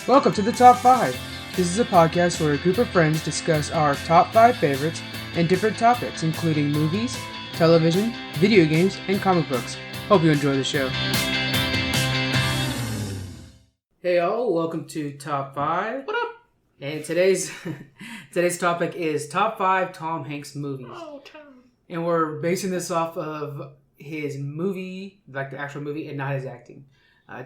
Welcome to the Top 5. This is a podcast where a group of friends discuss our top 5 favorites and different topics, including movies, television, video games, and comic books. Hope you enjoy the show. Hey y'all, welcome to Top 5. What up? And today's topic is Top 5 Tom Hanks movies. Oh, Tom. And we're basing this off of his movie, like the actual movie, and not his acting.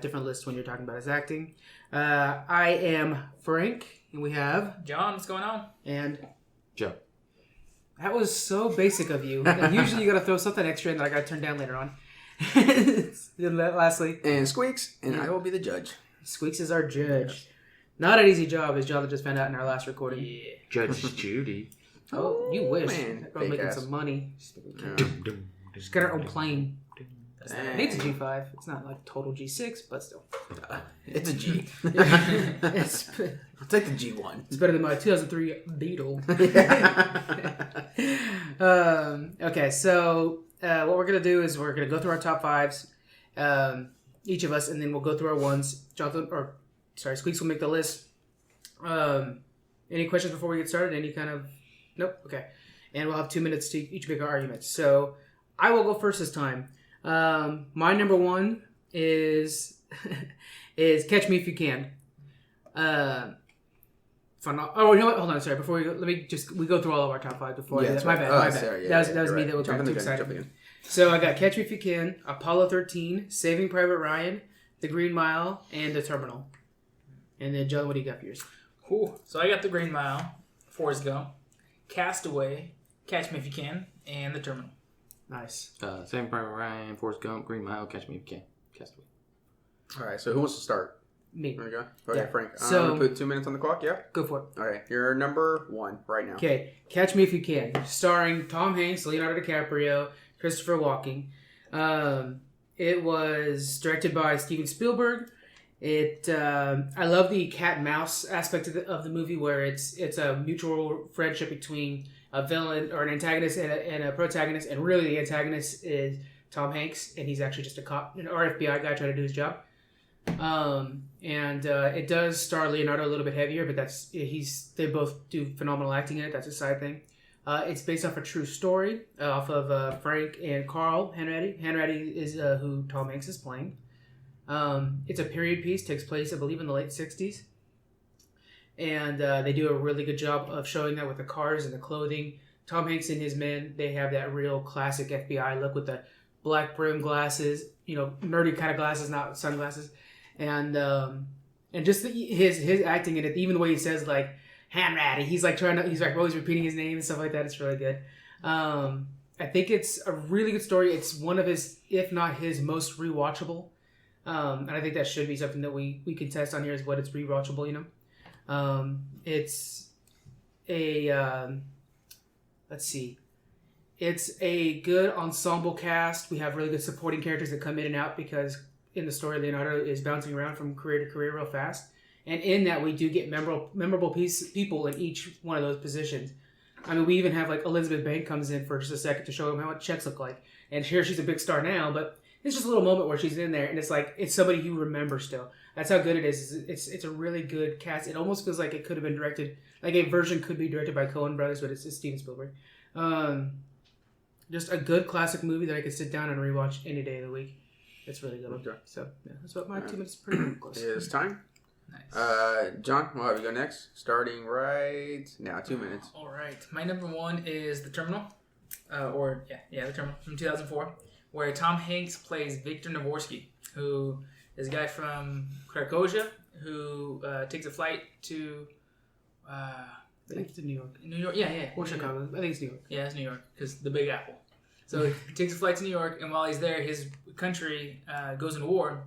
Different list when you're talking about his acting. I am Frank, and we have John, what's going on? And Joe. That was so basic of you. Usually you gotta throw something extra in that I gotta turn down later on. Lastly, And Squeaks, and I will be the judge. Squeaks is our judge. Not an easy job, as John just found out in our last recording. Yeah. Judge Judy. Oh, you wish. Man, That girl's making fake ass. some money. Yeah. She's got her own plane. Dang. I think it's a G5. It's not like total G6, but still. It's a G. it's I'll take the G1. better than my 2003 Beetle. Okay, so what we're going to do is we're going to go through our top 5s, each of us, and then we'll go through our ones. Squeaks will make the list. Any questions before we get started? Any kind of... Nope? Okay. And we'll have 2 minutes to each make our arguments. So I will go first this time. My number one is Catch Me If You Can. You know what? Hold on. Sorry. Before we go, we go through all of our top 5 before. Yeah, My bad. sorry, that was me right. that was Jumping too the gun, excited. So I got Catch Me If You Can, Apollo 13, Saving Private Ryan, The Green Mile, and The Terminal. And then John, what do you got for yours? Cool. So I got The Green Mile, Forrest Gump, Castaway, Catch Me If You Can, and The Terminal. Nice. Saving Private Ryan, Forrest Gump, Green Mile, Catch Me If You Can. Castaway. All right, so who wants to start? Me. There we go. Okay, Yeah. Frank. So- I'm going to put 2 minutes on the clock, yeah? Go for it. All right, you're number 1 right now. Okay, Catch Me If You Can, starring Tom Hanks, Leonardo DiCaprio, Christopher Walken. It was directed by Steven Spielberg. I love the cat and mouse aspect of the movie, where it's a mutual friendship between a villain or an antagonist and a protagonist, and really the antagonist is Tom Hanks, and he's actually just a cop, an FBI guy trying to do his job. It does star Leonardo a little bit heavier, but they both do phenomenal acting in it. That's a side thing. It's based off a true story, off of Frank and Carl Hanratty. Hanratty is who Tom Hanks is playing. It's a period piece, takes place, I believe, in the late 60s. And they do a really good job of showing that with the cars and the clothing. Tom Hanks and his men, they have that real classic FBI look with the black brim glasses, nerdy kind of glasses, not sunglasses. And just his acting in it, even the way he says, like, Hanratty, he's like always repeating his name and stuff like that. It's really good. I think it's a really good story. It's one of his, if not his, most rewatchable. And I think that should be something that we can test on here, is what it's rewatchable, It's a, let's see. It's a good ensemble cast. We have really good supporting characters that come in and out, because in the story, Leonardo is bouncing around from career to career real fast. And in that, we do get memorable people in each one of those positions. I mean, we even have, like, Elizabeth Banks comes in for just a second to show him what checks look like. And here she's a big star now, but it's just a little moment where she's in there, and it's like, it's somebody you remember still. That's how good it is. It's a really good cast. It almost feels like it could have been directed, like a version could be directed by Coen Brothers, but it's Steven Spielberg. Just a good classic movie that I could sit down and rewatch any day of the week. It's really good. Okay. So, yeah, that's what my 2 minutes is pretty close. It is time. Nice. John, we'll have you go next. Starting right now, 2 minutes. All right. My number 1 is The Terminal. The Terminal from 2004, where Tom Hanks plays Victor Navorsky, who is a guy from Krakow, who takes a flight to... I think it's in New York. New York, yeah. Or Chicago. I think it's New York. Yeah, it's New York, because the Big Apple. So he takes a flight to New York, and while he's there, his country goes into war,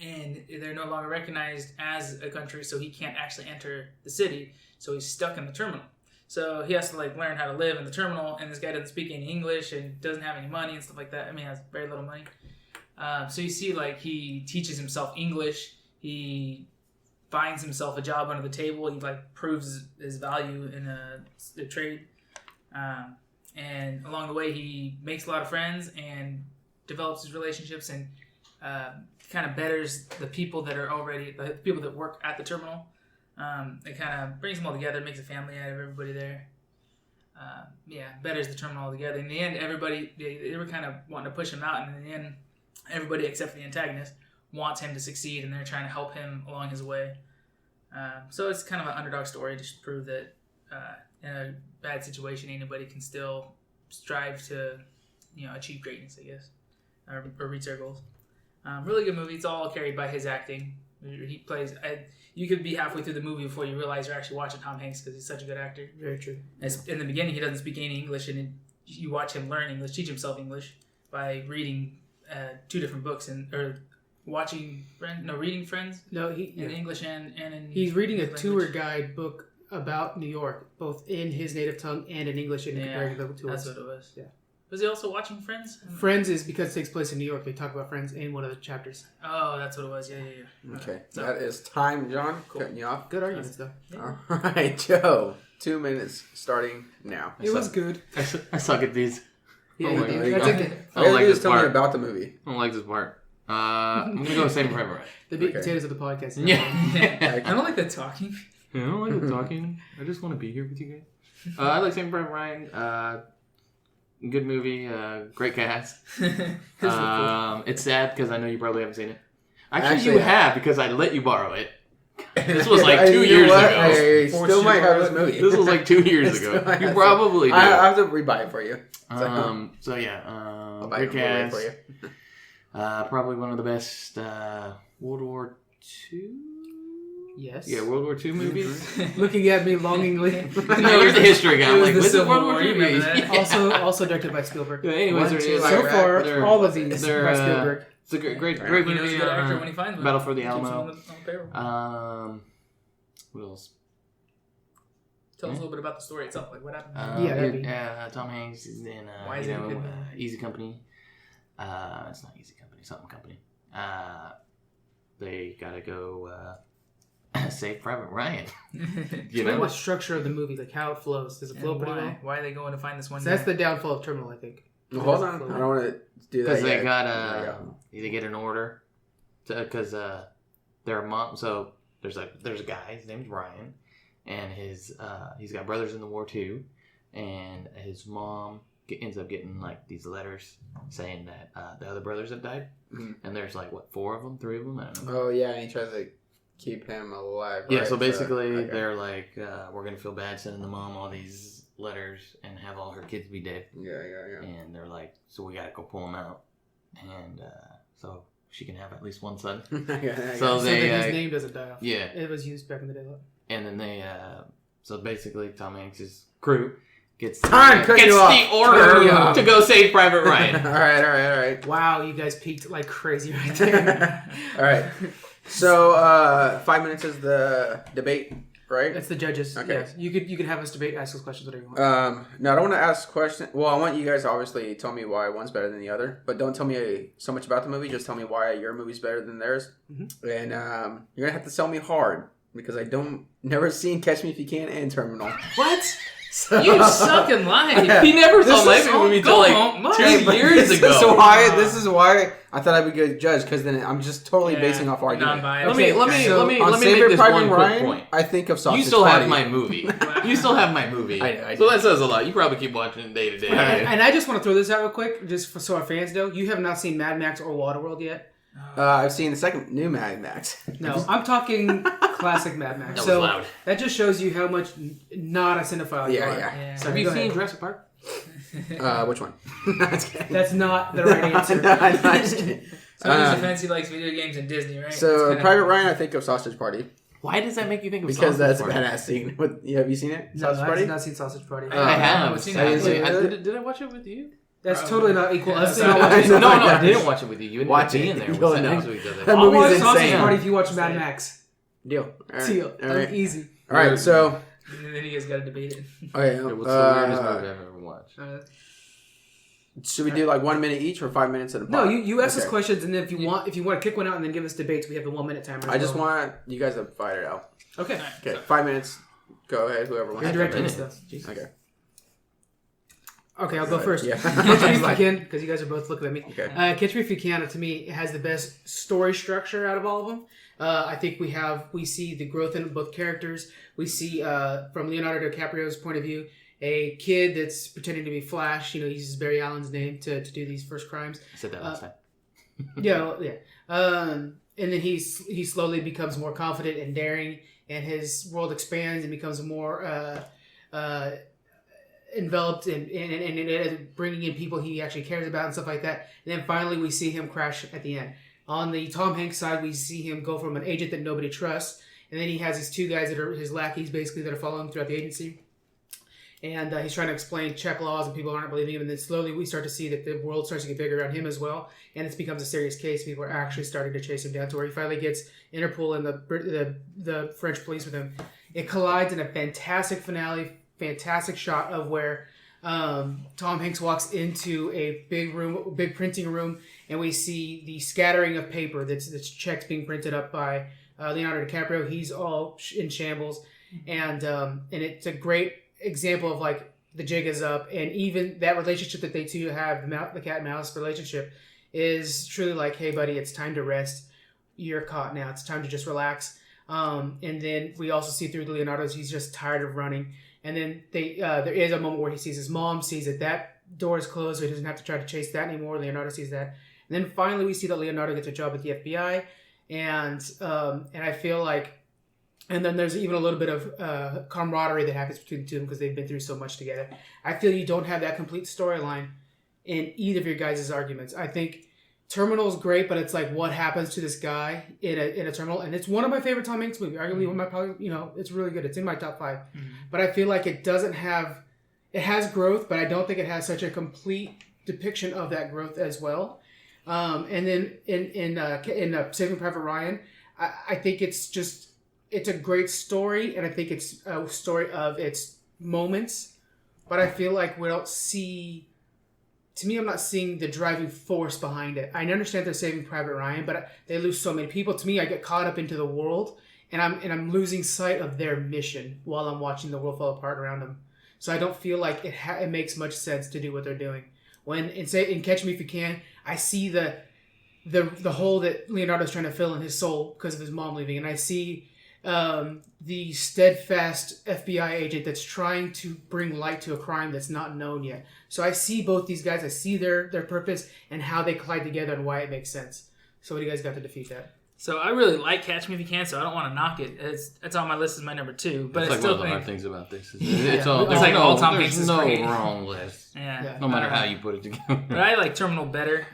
and they're no longer recognized as a country, so he can't actually enter the city, so he's stuck in the terminal. So he has to, like, learn how to live in the terminal, and this guy doesn't speak any English and doesn't have any money and stuff like that. I mean, he has very little money. So you see, like, he teaches himself English, he finds himself a job under the table, he, like, proves his value in the trade. And along the way, he makes a lot of friends and develops his relationships, and kind of betters the people that are already the people that work at the terminal. It kind of brings them all together, makes a family out of everybody there. Betters the terminal altogether. In the end, everybody they were kind of wanting to push him out, and in the end, everybody except for the antagonist wants him to succeed, and they're trying to help him along his way. So it's kind of an underdog story to prove that in a bad situation, anybody can still strive to, achieve greatness, I guess, or reach their goals. Really good movie. It's all carried by his acting. He plays. You could be halfway through the movie before you realize you're actually watching Tom Hanks because he's such a good actor. Very true. In the beginning, he doesn't speak any English, and you watch him learn English, teach himself English by reading 2 different books or watching reading Friends. No, in English and in he's reading a language. tour guide book about New York, both in his native tongue and in English, and comparing the tours. That's what it was. Yeah. Was he also watching Friends? Friends is because it takes place in New York. They talk about Friends in one of the chapters. Oh, that's what it was. Yeah. Okay, So- that is time, John. Cool. Cutting you off. Good arguments, though. All right, Joe. 2 minutes starting now. It was good. I suck at these. Yeah, Oh you my did. God. That's I okay. don't All you like do is this tell me part. about the movie. I don't like this part. I'm gonna go Saving Private Ryan. The meat and Okay. potatoes of the podcast. Yeah. I don't like the talking. I don't like the talking. I just want to be here with you guys. I like Saving Private Ryan. Good movie. Great cast. It's sad because I know you probably haven't seen it. Actually, you have because I let you borrow it. This was like 2 You know years what? ago. I Forced still you might to have borrow this it. movie. This was like 2 years Still ago. might You have probably do. I have to rebuy it for you. So yeah, I'll buy great it Blu-ray cast. for you. Probably one of the best World War II. Yes. Yeah, World War II movies. Looking at me longingly. No, you're the history guy. It I'm was like, the what's the Civil World War, War you II remember movies? that? Also directed by Spielberg. Yeah, anyways, One, two, So Iraq, far, they're- all of these they're, by Spielberg. It's a great He knows movie. a good actor when he finds one. Battle for the Keeps him Alamo. on the payroll. What else? Tell us a little bit about the story itself. Like what happened. Yeah, that'd be- Tom Hanks is in Why is it a good movie? Easy Company. It's not Easy Company, something company. They gotta go save Private Ryan. You Explain know, the structure of the movie, like how it flows. Does it flow And pretty well? why are they going to find this one? So that's guy? the downfall of Terminal, I think. Well, hold on. I don't want to do that because they yet. got they get an order because their mom. So there's a guy. His name's Ryan, and he's got brothers in the war too, and his mom ends up getting like these letters saying that the other brothers have died, and there's like what 3 of them. I don't know. Oh yeah, and he tries to keep him alive. Yeah, right? so basically okay. they're like, we're gonna feel bad sending the mom all these letters and have all her kids be dead, Yeah. and they're like, so we gotta go pull them out, and so she can have at least one son. I got it. So So they, that his name doesn't die off. yeah, It was used back in the day. and then they, so basically Tom Hanks' crew gets Time, cut gets you the off. Cut you order off. to go save Private all Ryan. right. Wow, you guys peaked like crazy right there. All right. So 5 minutes is the debate, right? That's the judges. Okay. Yes. You could have us debate, ask us questions, whatever you want. No, I don't want to ask questions. Well, I want you guys to obviously tell me why one's better than the other, but don't tell me so much about the movie. Just tell me why your movie's better than theirs. Mm-hmm. And you're gonna have to sell me hard because I never seen Catch Me If You Can and Terminal. What? So, You suck in life. He never saw This my is- movie go until home, like Mike. 2 years ago. This is why I thought I'd be a good judge because then I'm just totally Yeah, basing off argument. non-biased. Let me on make Saving this Private one quick Ryan, point. I think of Sausage You still Party. have my movie. You still have my movie. I So that says a lot. You probably keep watching it day to day. And I just want to throw this out real quick, just so our fans know. You have not seen Mad Max or Waterworld yet. I've seen the second new Mad Max. No, I'm talking classic Mad Max. That was So loud. that just shows you how much not a cinephile you Yeah, are. yeah. Yeah. So Have you go seen ahead. Jurassic Park? Which one? No, I'm just kidding. That's not the right answer. No, I'm not just kidding. So in his defense, he likes video games and Disney, right? So That's kinda- Private Ryan, I think of Sausage Party Why does that make you think of because that's a Sausage Party? badass scene. Have you seen it? No, Sausage I've Party? not seen Sausage Party. Oh. I have. haven't seen I didn't see Sadly, it. did I watch it with you? That's Probably. totally not equal. Us No, not watching No, Sausage I Party. didn't watch it with you. You didn't Watch be it. in there. You'll We sat know. next to each other. That I'll movie watch is Sausage insane. Party if you watch Mad Max. Deal. All right. Deal. All right. Easy. All right. So, And then you guys got to debate it. okay. What's the weirdest movie I've ever watched? Should we do like 1 minute each or 5 minutes at a No, pop? you ask us Okay. questions, and then if you want to kick one out and then give us debates, we have a 1 minute timer. I just want you guys to fight it out. Okay. Okay, 5 minutes. Go ahead, whoever wants You're to directing jump this in. stuff. Okay. Okay, I'll go first. Yeah. Catch Me If You Can, because you guys are both looking at me. Okay. Catch Me If You Can, to me, has the best story structure out of all of them. I think we see the growth in both characters. We see, from Leonardo DiCaprio's point of view, a kid that's pretending to be Flash. He uses Barry Allen's name to do these first crimes. I said that last time. Yeah. And then he slowly becomes more confident and daring, and his world expands and becomes more enveloped and bringing in people he actually cares about and stuff like that. And then finally we see him crash at the end. On the Tom Hanks side, we see him go from an agent that nobody trusts, and then he has these two guys that are his lackeys, basically, that are following him throughout the agency. And he's trying to explain check laws, and people aren't believing him. And then slowly we start to see that the world starts to get bigger around him as well, and it becomes a serious case. People are actually starting to chase him down to where he finally gets Interpol and the French police with him. It collides in a fantastic finale, fantastic shot of where Tom Hanks walks into a big printing room, and we see the scattering of paper that's checks being printed up by Leonardo DiCaprio. He's all in shambles, and it's a great example of like the jig is up, and even that relationship that they two have, the cat and mouse relationship, is truly like, hey buddy, it's time to rest. You're caught now. It's time to just relax. And then we also see through Leonardo's, he's just tired of running. And then there is a moment where he sees his mom, sees that door is closed, so he doesn't have to try to chase that anymore. Leonardo sees that. And then finally we see that Leonardo gets a job at the FBI, and I feel like, and then there's even a little bit of camaraderie that happens between the two of them because they've been through so much together. I feel you don't have that complete storyline in either of your guys' arguments. I think Terminal is great, but it's like what happens to this guy in a terminal, and it's one of my favorite Tom Hanks movies. Arguably one of my probably, it's really good. It's in my top 5. Mm-hmm. But I feel like it has growth, but I don't think it has such a complete depiction of that growth as well. And then in Saving Private Ryan, I think it's a great story, and I think it's a story of its moments, but I feel like we don't see. To me, I'm not seeing the driving force behind it. I understand they're Saving Private Ryan, but they lose so many people. To me, I get caught up into the world, and I'm losing sight of their mission while I'm watching the world fall apart around them. So I don't feel like it makes much sense to do what they're doing. When in Catch Me If You Can, I see the hole that Leonardo's trying to fill in his soul because of his mom leaving, and I see the steadfast FBI agent that's trying to bring light to a crime that's not known yet. So I see both these guys. I see their purpose and how they collide together and why it makes sense. So what do you guys got to defeat that? So I really like Catch Me If You Can, so I don't want to knock it. It's on my list as my number 2. But it's like still one of the hard things about this. It's like all Tom Hanks There's is no great. wrong list. Yeah. No matter how you put it together. But I like Terminal better.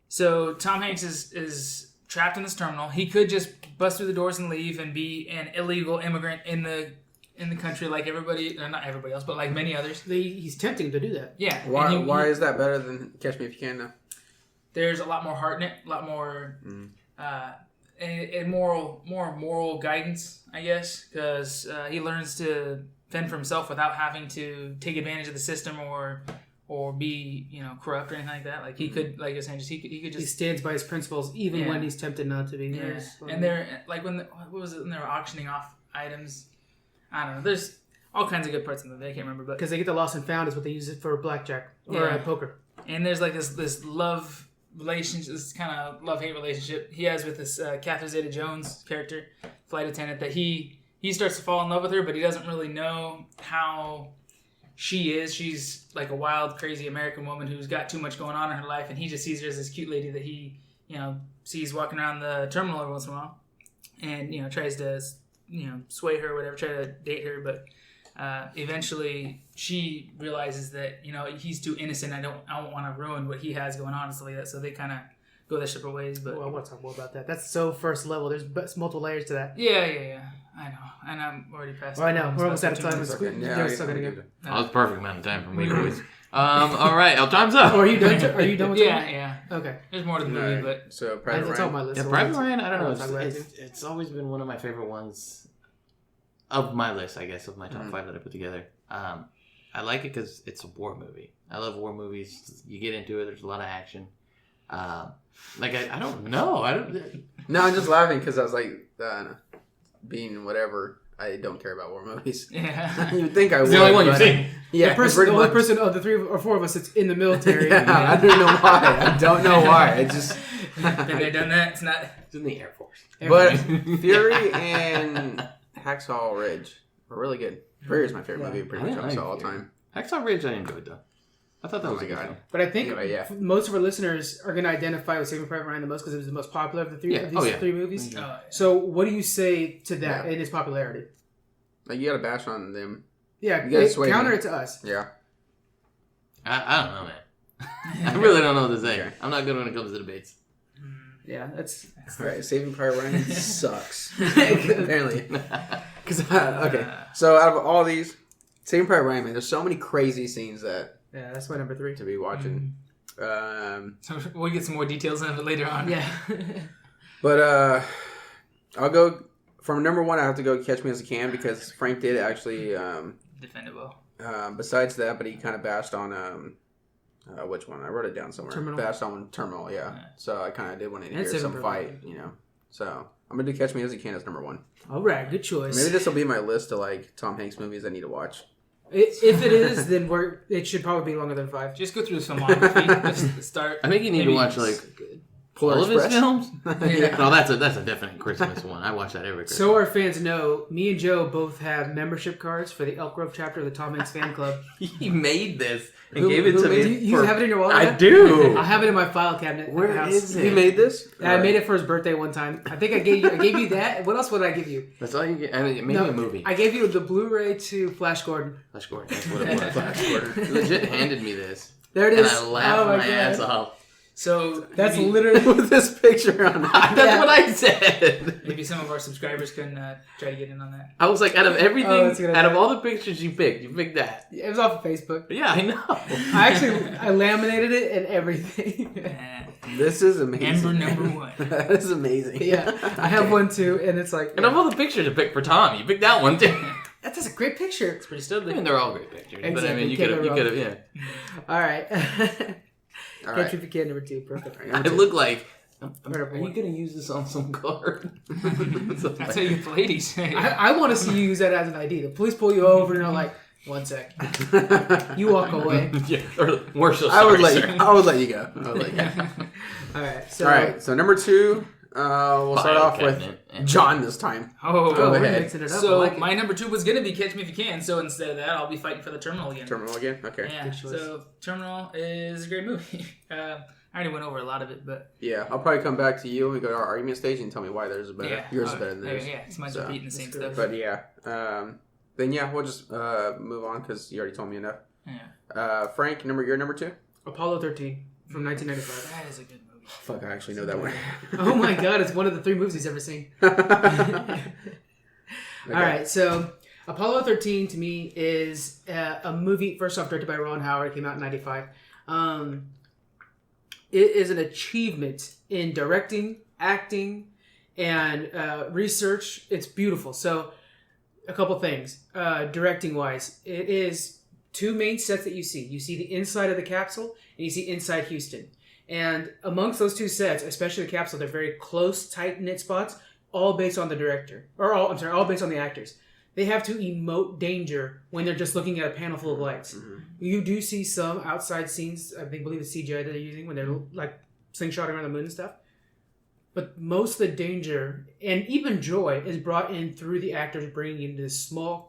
So Tom Hanks is trapped in this terminal. He could just bust through the doors and leave and be an illegal immigrant in the country like everybody, not everybody else, but like many others. He's tempting to do that. Yeah. Why is that better than Catch Me If You Can now? There's a lot more heart in it, a lot more and more moral guidance, I guess, because he learns to fend for himself without having to take advantage of the system or be corrupt or anything like that. Like he could, like I was saying, he could just he stands by his principles even when he's tempted not to be. Yeah. And they're like when they were auctioning off items. I don't know. There's all kinds of good parts in the movie. I can't remember, but because they get the lost and found is what they use it for blackjack or poker. And there's like this love relationship, this kind of love-hate relationship he has with this Catherine Zeta-Jones character, flight attendant, that he starts to fall in love with her, but he doesn't really know how she is. She's like a wild, crazy American woman who's got too much going on in her life, and he just sees her as this cute lady that he, sees walking around the terminal every once in a while, and tries to, sway her or whatever, try to date her, but eventually she realizes that he's too innocent. I don't want to ruin what he has going on and stuff like that. So they kind of go their separate ways. But I want to talk more about that. That's so first level. There's multiple layers to that. Yeah. I know, and I'm already past. Well, I know we're almost out of time. That was perfect amount of time for me, boys. All right, time's up. Are you done? Are you done with Yeah. Okay. There's more to the movie, but so Private that's Ryan. on my list. Yeah, Private Ryan. I don't know. It's always been one of my favorite ones of my list, I guess, of my top 5 that I put together. I like it because it's a war movie. I love war movies. You get into it. There's a lot of action. I don't know. No, I'm just laughing because I was like, being whatever. I don't care about war movies. Yeah. You'd think I would. It's the only one you've but- seen. Yeah, The pretty only much. person of the 3 or 4 of us that's in the military. Yeah, I don't know why. I don't know why. I just. Been there, done that. It's not. It's in the Air Force. But Fury and Hacksaw Ridge were really good. Fury is my favorite movie pretty much I of like all Fury. time. Hacksaw Ridge I enjoyed though. I thought that Oh was my a good God. film. But I think Anyway, yeah. most of our listeners are going to identify with Saving Private Ryan the most because it was the most popular of the three Yeah. of these Oh, yeah. 3 movies. Oh, So what do you say to that Yeah. in its popularity? Like you gotta bash on them. Yeah, You gotta sway counter me. it to us. Yeah. I don't know, man. I really don't know what to say. Okay. I'm not good when it comes to debates. Yeah, that's All right. Saving Private Ryan sucks. Apparently. Because okay. So out of all these, Saving Private Ryan, man, there's so many crazy scenes that yeah, that's my number 3. to be watching. So we'll get some more details on it later on. Yeah. But I'll go from number 1. I have to go Catch Me As You Can because Frank did actually. Defendable. Besides that, but he kind of bashed on which one? I wrote it down somewhere. Terminal. Bashed on Terminal, yeah. Yeah. So I kind of did want to And hear Saving some Private fight, you know. So I'm gonna do Catch Me As You Can as number 1. All right, good choice. Maybe this will be my list of like Tom Hanks movies I need to watch. If it is, then it should probably be longer than 5. Just go through the filmography. Just start. I think you need Maybe to watch like Polar all of his Express? films. Yeah. No, that's a definite Christmas one. I watch that every Christmas. So our fans know, me and Joe both have membership cards for the Elk Grove chapter of the Tom Hanks fan club. He made this and Who- gave it who to made me. Do you for- have it in your wallet? I yet? do. I have it in my file cabinet. at the Where house. is it? You made this? I made it for his birthday one time. I think I gave you that. What else would I give you? That's all you get. I mean, maybe No, a movie. I gave you the Blu-ray to Flash Gordon. Flash Gordon. That's what it was. Flash Gordon. He legit handed me this, There it and is. I laughed Oh my God. ass off. So That's maybe, literally. With this picture on it. That's Yeah. what I said. maybe some of our subscribers can try to get in on that. I was like, out of everything, Oh, that's a good out of idea. all the pictures you picked that. It was off of Facebook. But yeah, I know. I laminated it and everything. This is amazing. Amber number 1. That is amazing. Yeah, I have one too, and it's like And of all the pictures to pick for Tom, you picked that one too. that's a great picture. It's pretty I studly. mean, they're all great pictures, but I Exactly. mean, you Can't could go have, wrong. yeah. All right. All Catch right. You If You Can, number 2. Perfect. I look like. Are Whatever. you gonna use this on some card? That's how you the ladies say. I want to see you use that as an ID. The police pull you over and they're like, 1 sec. You walk away. Yeah, or we're so I would sorry, let sir. you. I would let you go. I would let you go. All right. So, All right. So number 2, we'll start File off with cabinet and- John this time. Oh, Go we're ahead. mixing it up. I So like it. my number 2 was gonna be Catch Me If You Can. So instead of that, I'll be fighting for the Terminal again. Terminal again. Okay. Yeah. Good choice. So Terminal is a great movie. I already went over a lot of it, but Yeah, I'll probably come back to you when we go to our argument stage and tell me why theirs is better. yeah, Yours is oh, better than theirs. Yeah, it's mine's So, repeating the same that's good. stuff. But yeah, then yeah, we'll just move on because you already told me enough. Yeah, Frank, your number 2. Apollo 13 from 1995. that is a good movie. Fuck, I actually know that one. Oh my god, it's one of the 3 movies he's ever seen. Okay. All right, so Apollo 13 to me is a movie, first off, directed by Ron Howard. It came out in 95. It is an achievement in directing, acting, and research. It's beautiful. So, a couple things. Directing-wise, it is 2 main sets that you see. You see the inside of the capsule, and you see inside Houston. And amongst those 2 sets, especially the capsule, they're very close, tight-knit spots, all based on the director. All based on the actors. They have to emote danger when they're just looking at a panel full of lights. Mm-hmm. You do see some outside scenes, I believe it's CGI that they're using, when they're like slingshotting around the moon and stuff. But most of the danger, and even joy, is brought in through the actors bringing in this small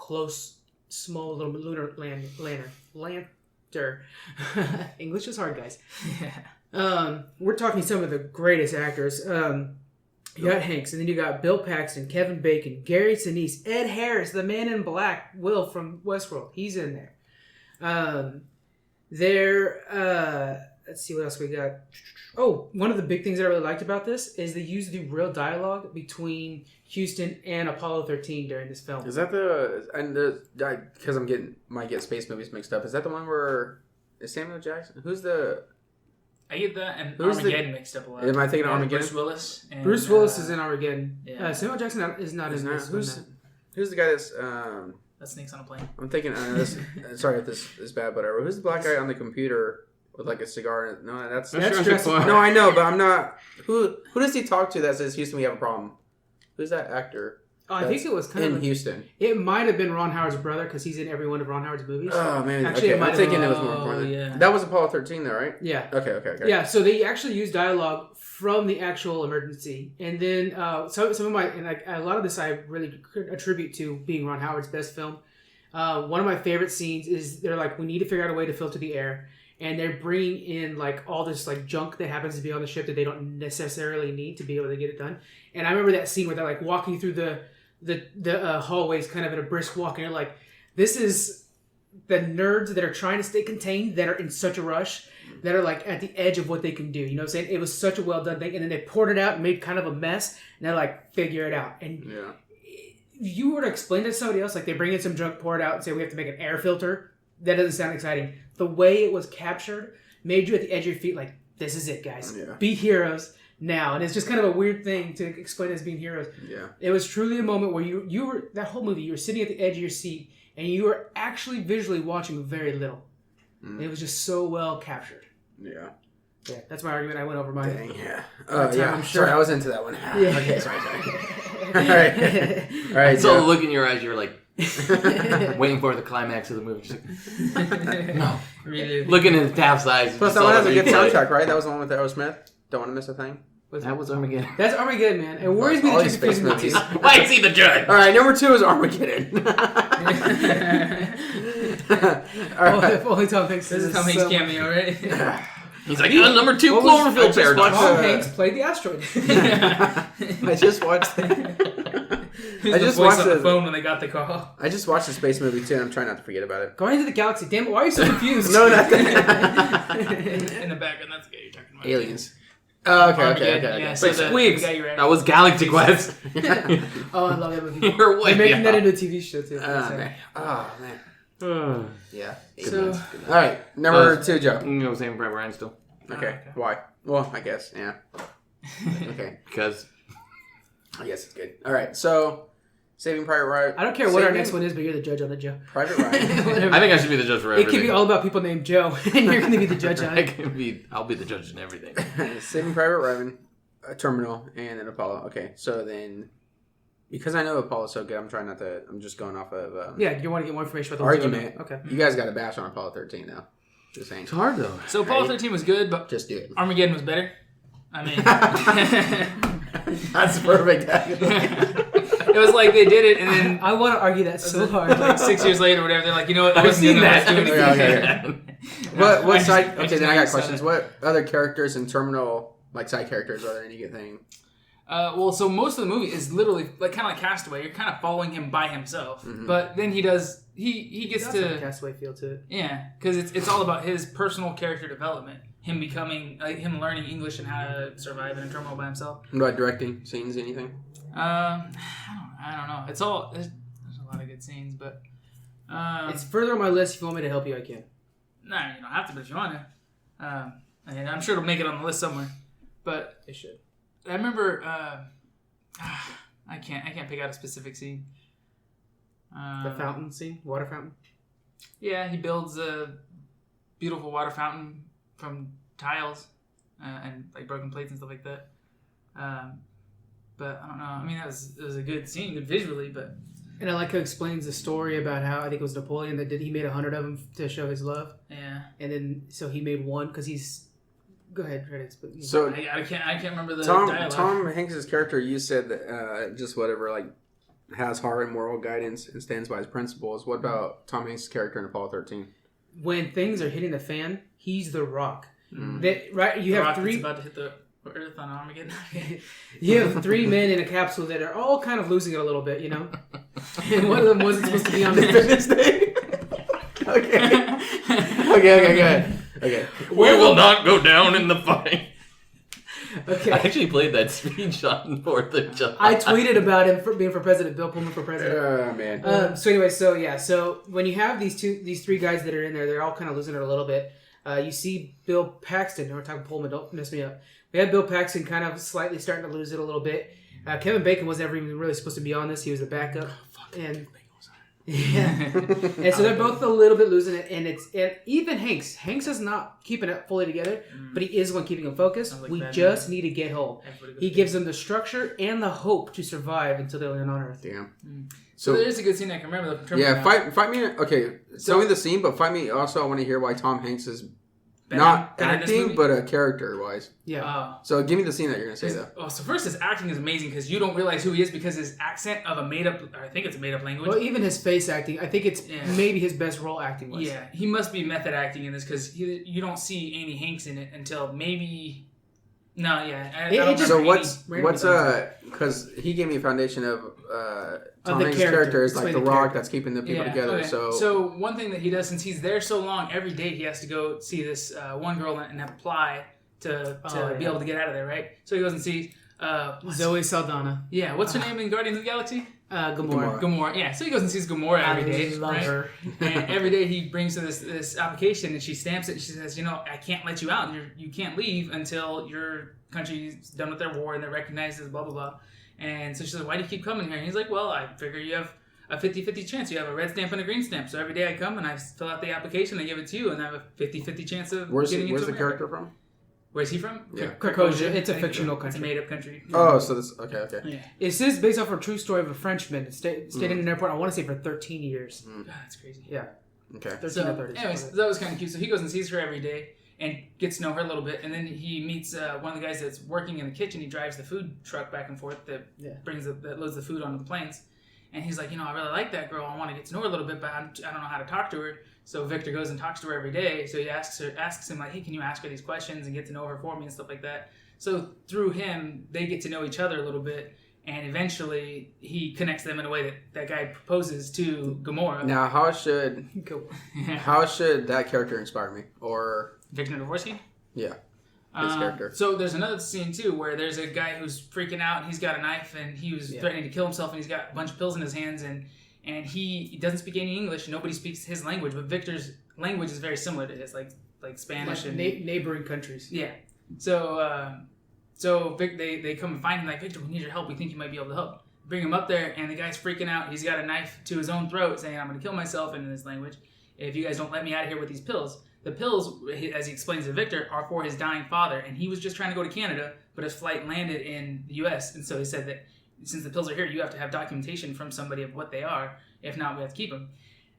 little lunar lantern. English is hard, guys. Yeah. We're talking some of the greatest actors. You got Hanks, and then you got Bill Paxton, Kevin Bacon, Gary Sinise, Ed Harris, the Man in Black, Will from Westworld. He's in there. Let's see what else we got. Oh, one of the big things that I really liked about this is they used the real dialogue between Houston and Apollo 13 during this film. Is that because might get space movies mixed up? Is that the one where is Samuel Jackson? Who's the? I get that and Who's the- Armageddon mixed up a lot. Am I thinking And Armageddon? Bruce Willis. And, Bruce Willis is in Armageddon. yeah. Samuel Jackson is not Is in not- this one. Who's the guy that's? That Snakes on a Plane. I'm thinking. Sorry if this is bad, but who's the black guy on the computer with like a cigar? No, that's Jurassic Park. No, I know, but I'm not. Who does he talk to that says Houston, we have a problem? Who's that actor? Oh, I think it was kind in of Houston. It might have been Ron Howard's brother because he's in every one of Ron Howard's movies. Oh man, Actually, it okay. might I'm have thinking been- it was more important. yeah. That was Apollo 13, though, right? Yeah. Okay. Yeah, so they actually use dialogue from the actual emergency, and then some of my and like a lot of this I really attribute to being Ron Howard's best film. One of my favorite scenes is they're like, we need to figure out a way to filter the air, and they're bringing in like all this like junk that happens to be on the ship that they don't necessarily need to be able to get it done. And I remember that scene where they're like walking through the hallways, kind of in a brisk walk, and you're like, this is the nerds that are trying to stay contained, that are in such a rush, that are like at the edge of what they can do. You know what I'm saying? It was such a well done thing, and then they poured it out and made kind of a mess, and they're like, figure it out. And Yeah. if you were to explain to somebody else, like they bring in some junk, pour it out, and say we have to make an air filter, that doesn't sound exciting. The way it was captured made you at the edge of your feet like, this is it, guys. Yeah. Be heroes now. And it's just kind of a weird thing to explain as being heroes. Yeah. It was truly a moment where you were, that whole movie, you were sitting at the edge of your seat, and you were actually visually watching very little. It was just so well captured. Yeah. Yeah, that's my argument. I went over mine. Dang, yeah. Time, Yeah, I'm sure. sorry, I was into that one. Yeah. Okay, sorry. All right. All right, So the Joe. look in your eyes, you're like waiting for the climax of the movie. Just like, no. Really. Looking in Taft's eyes. Plus, just that one saw has a the good replay. soundtrack, right? That was the one with Aerosmith. Don't want to miss a thing. That was Armageddon. That's Armageddon, man. It worries me All that these you're space confusing the two. movies. Why is he the judge? All right, number 2 is Armageddon. All right. If only Tom Hanks. This is Tom Hanks' cameo, right? He's like, number 2 What was- I Cloverfield just paradox. watched Tom the- Hanks played the asteroid. I just watched the, Who's I the just voice watched on the the- phone when they got the call? I just watched the space movie too, and I'm trying not to forget about it. Going into the galaxy. Damn it, why are you so confused? No, not In the background, that's the guy you're talking about. Aliens. Oh, okay. Armageddon, yeah, so Wait, the Squigs. guy you were That was Galaxy Quest. Oh, I love that movie. You're way They're making that off. into a TV show too. man. Oh man. Yeah. So, All right, number 2, Joe. You know, Saving Private Ryan still. Okay. okay. Why? Well, I guess. Yeah. Okay. Because I guess it's good. All right. So, Saving Private Ryan. I don't care what our next one is, but you're the judge on it, Joe. Private Ryan. Whatever. I think I should be the judge for It everything. could be all about people named Joe, and you're going to be the judge on it. I'll be the judge in everything. Saving Private Ryan, Terminal, and then Apollo. Okay. So then, because I know Apollo's so good, I'm trying not to. I'm just going off of Yeah, you want to get more information about the argument. Okay. You guys got to bash on Apollo 13 now. Just saying. It's hard though. So Apollo 13 was good, but Just do it. Armageddon was better. I mean, That's perfect. it was like they did it, and then I want to argue that so hard. like 6 years later, or whatever, they're like, you know what? I I've wasn't seen gonna that. do anything. Okay. What I just- side? I Okay, just then I know you got said questions. it. What other characters in Terminal, like side characters, are there anything? Well, so most of the movie is literally like kind of like Castaway. You're kind of following him by himself, but then he does. He gets That's like a to Castaway feel to it. yeah, because it's all about his personal character development. Him becoming like him learning English and how to survive in a terminal by himself. What about directing scenes? Anything? I don't know. It's all there's a lot of good scenes, but It's further on my list. If you want me to help you, I can. no, you don't have to, but if you want to, and I'm sure it'll make it on the list somewhere. But It should. I remember I can't pick out a specific scene. The fountain scene, water fountain. Yeah, he builds a beautiful water fountain from tiles and like broken plates and stuff like that. But I don't know. I mean, it was a good scene, good visually, but And I like how it explains the story about how I think it was Napoleon that did. He made 100 of them to show his love, yeah. and then so he made one because he's. Go ahead, try to explain. So I can't remember the Tom dialogue. Hanks' character, you said that just whatever, like has heart and moral guidance and stands by his principles. What about Tom Hanks' character in Apollo 13? When things are hitting the fan, he's the rock. That right? You The have rock that's three. about to hit the Earth on Armageddon. You have 3 men in a capsule that are all kind of losing it a little bit, you know. And one of them wasn't supposed to be on the Independence Day. Okay. Okay. Go ahead. Okay. We will not go down in the fight. I Okay. actually played that speech on 4th of July. I tweeted about him for being for president, Bill Pullman for president. Oh man. So anyway, so when you have these 3 guys that are in there, they're all kind of losing it a little bit. You see Bill Paxton, or talking Pullman, don't mess me up. We had Bill Paxton kind of slightly starting to lose it a little bit. Kevin Bacon was never even really supposed to be on this. He was the backup. And Yeah. And so they're both a little bit losing it, and even Hanks is not keeping it fully together, but he is one keeping him focused. Sounds like We Batman. just need to get home. Everybody goes He to gives them the structure and the hope to survive until they land on Earth. Damn. So So there's a good scene I can remember. Though, from yeah, Terminator. fight me. Okay, So- tell me the scene, but fight me. Also, I want to hear why Tom Hanks is Better- not better in this acting, movie? but a character wise. Yeah. So give me the scene that you're gonna say though. So first, his acting is amazing because you don't realize who he is because his accent of a made up, or I think it's a made up language. Well, even his face acting, I think it's Yeah. maybe his best role acting was. Yeah, he must be method acting in this because you don't see Amy Hanks in it until maybe. No, yeah. I It don't just- So remember what's Amy- because he gave me a foundation of Tom the Hanks' character. character is like Explain the the rock character. that's keeping the people Yeah, together. okay. So one thing that he does, since he's there so long, every day he has to go see this one girl and apply to be yeah. able to get out of there, right? So he goes and sees Zoe Saldana. Yeah, what's her name in Guardians of the Galaxy? Gamora. Gamora. Yeah, so he goes and sees Gamora every day. I love right? her. And every day he brings her this application and she stamps it and she says, I can't let you out and you can't leave until your country's done with their war and they're recognized as blah, blah, blah. And so she says, why do you keep coming here? And he's like, well, I figure you have a 50-50 chance. You have a red stamp and a green stamp. So every day I come and I fill out the application, I give it to you, and I have a 50-50 chance of where's getting into the America. character from? Where's he from? Yeah. Krakosia. It's a I think fictional It's a country. made-up country. Oh, so this okay. Yeah. It says based off a true story of a Frenchman. Stayed in an airport, I want to say, for 13 years. God, that's crazy. Yeah. Okay. 13 So, or 30. anyways, that was kind of cute. So he goes and sees her every day and gets to know her a little bit, and then he meets one of the guys that's working in the kitchen. He drives the food truck back and forth that that loads the food onto the planes. And he's like, I really like that girl. I want to get to know her a little bit, but I don't know how to talk to her. So Victor goes and talks to her every day. So he asks him like, hey, can you ask her these questions and get to know her for me and stuff like that. So through him, they get to know each other a little bit. And eventually, he connects them in a way that guy proposes to Gamora. Now, how should that character inspire me? Or Victor Dvorsky? yeah, his character. So there's another scene too where there's a guy who's freaking out. He's got a knife and he was threatening to kill himself, and he's got a bunch of pills in his hands, and he doesn't speak any English. Nobody speaks his language, but Victor's language is very similar to his, like Spanish and neighboring countries. yeah. So Vic, they come and find him like, Victor, we need your help. We think you might be able to help. Bring him up there, and the guy's freaking out. He's got a knife to his own throat, saying, "I'm going to kill myself," in his language, if you guys don't let me out of here with these pills. The pills, as he explains to Victor, are for his dying father, and he was just trying to go to Canada, but his flight landed in the U.S., and so he said that since the pills are here, you have to have documentation from somebody of what they are. If not, we have to keep them.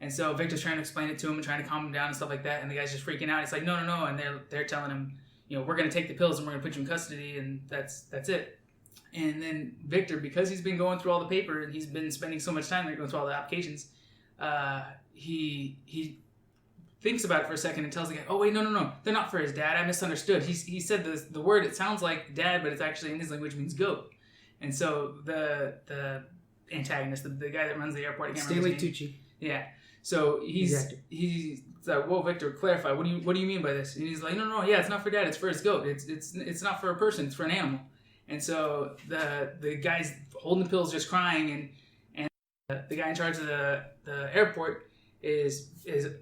And so Victor's trying to explain it to him and trying to calm him down and stuff like that, and the guy's just freaking out. It's like, no, and they're telling him, we're going to take the pills and we're going to put you in custody, and that's it. And then Victor, because he's been going through all the paper and he's been spending so much time there going through all the applications, he thinks about it for a second and tells the guy, oh, wait, no, they're not for his dad. I misunderstood. He said the word, it sounds like dad, but it's actually in his language means goat. And so the antagonist, the guy that runs the airport, I can't remember Stanley his name. Tucci. Yeah. So he's like, whoa, Victor, clarify. What do you mean by this? And he's like, no, yeah, it's not for dad. It's for his goat. It's not for a person. It's for an animal. And so the guy's holding the pills, just crying, and the guy in charge of the airport is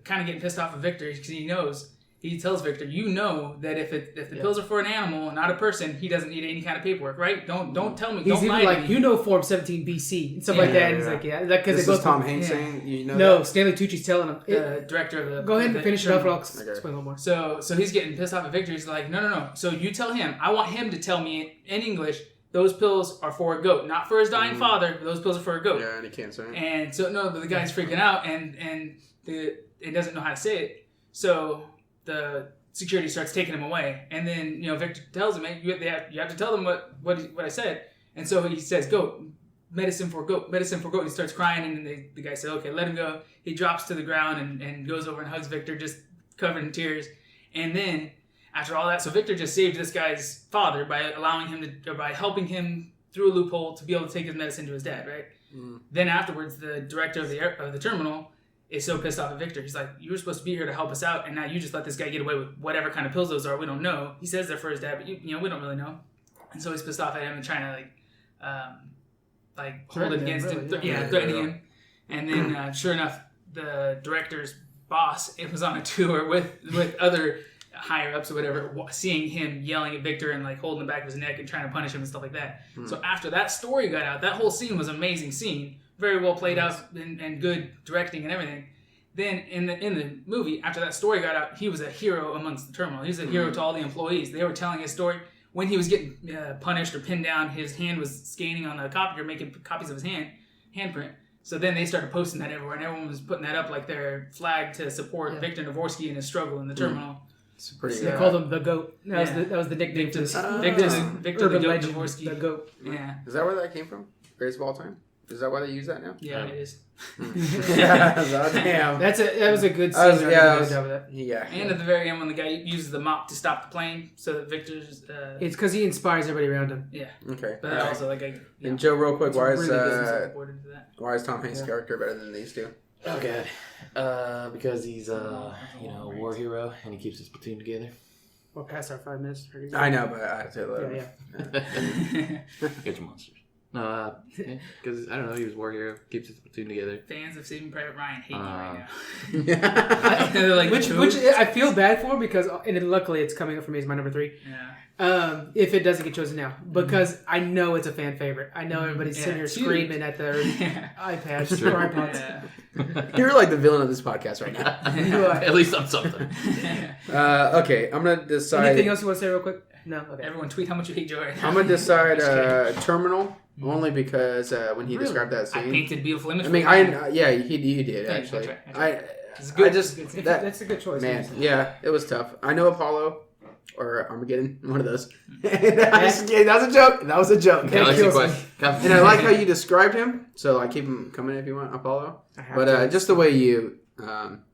kind of getting pissed off of Victor because he knows. He tells Victor, that if the pills are for an animal, not a person, he doesn't need any kind of paperwork, right? Don't tell me. He's don't lie even to like, me. Form 17 BC and stuff like that. And he's like, because This is Tom Hanks saying, No, that? Stanley Tucci's telling him. The director of the. Go ahead and finish it up, and I'll explain a little more. So he's getting pissed off at Victor. He's like, no. So you tell him. I want him to tell me in English. Those pills are for a goat, not for his dying father. But those pills are for a goat. Yeah, and he can't say it. And so but the guy's freaking out, and it doesn't know how to say it. So the security starts taking him away, and then Victor tells him, "Hey, you have to tell them what I said." And so he says, "Goat, medicine for goat." And he starts crying, and the guy says, "Okay, let him go." He drops to the ground and goes over and hugs Victor, just covered in tears. And then after all that, so Victor just saved this guy's father by by helping him through a loophole to be able to take his medicine to his dad, right? Then afterwards, the director of the terminal is so pissed off at Victor. He's like, you were supposed to be here to help us out, and now you just let this guy get away with whatever kind of pills those are. We don't know. He says they're for his dad, but we don't really know. And so he's pissed off at him and trying to hold it against him. Threatening him. And then sure enough, the director's boss, it was on a tour with other higher ups or whatever, seeing him yelling at Victor and holding the back of his neck and trying to punish him and stuff like that. So after that story got out, that whole scene was an amazing scene. very well played out and good directing and everything. Then in the movie, after that story got out, he was a hero amongst the terminal. He was a hero to all the employees. They were telling his story. When he was getting punished or pinned down, his hand was scanning on the copier, making copies of his handprint. So then they started posting that everywhere, and everyone was putting that up like their flag to support Victor Dvorsky in his struggle in the terminal. It's pretty. They called him the GOAT. That was the nickname to Victor the urban Goat legend. Dvorsky. The GOAT. Yeah. Is that where that came from? Greatest of all time? Is that why they use that now? Yeah, it is. Yeah, damn. That was a good scene. That was- I yeah, did a that good was- job of that. Yeah. And at the very end, when the guy uses the mop to stop the plane, so that Victor's. It's because he inspires everybody around him. Yeah. Okay. But then also, like, And Joe, real quick, why is really good why is Tom Hanks' character better than these two? Oh god. Because he's a war hero and he keeps his platoon together. We're past our 5 minutes. I know, but I have to Yeah. Get your monsters. No, because I don't know, he was a war hero, keeps his platoon together. Fans of Saving Private Ryan hate me right yeah. now. They're like, Which I feel bad for because, and luckily it's coming up for me as my number 3. Yeah. If it doesn't get chosen now, because I know it's a fan favorite. I know everybody's sitting here it's huge. screaming at their iPads True. or iPods. Yeah. You're like the villain of this podcast right now. At least I'm something. Okay, I'm gonna decide. Anything else you want to say real quick? No. Okay. Everyone tweet how much you hate Joe right now. I'm gonna decide Just kidding. Terminal only because when he Really? described that I scene. painted a beautiful image. I mean, for you. yeah, he did Thanks, actually. that's right. It's I good. just It's good. that That's a good choice. man, yeah, it was tough. I know Apollo or Armageddon, one of those. That was a joke. That was a joke. Galaxy kills Quest. And I like how you described him, so I keep him coming if you want, Apollo. I have But to. just the way you,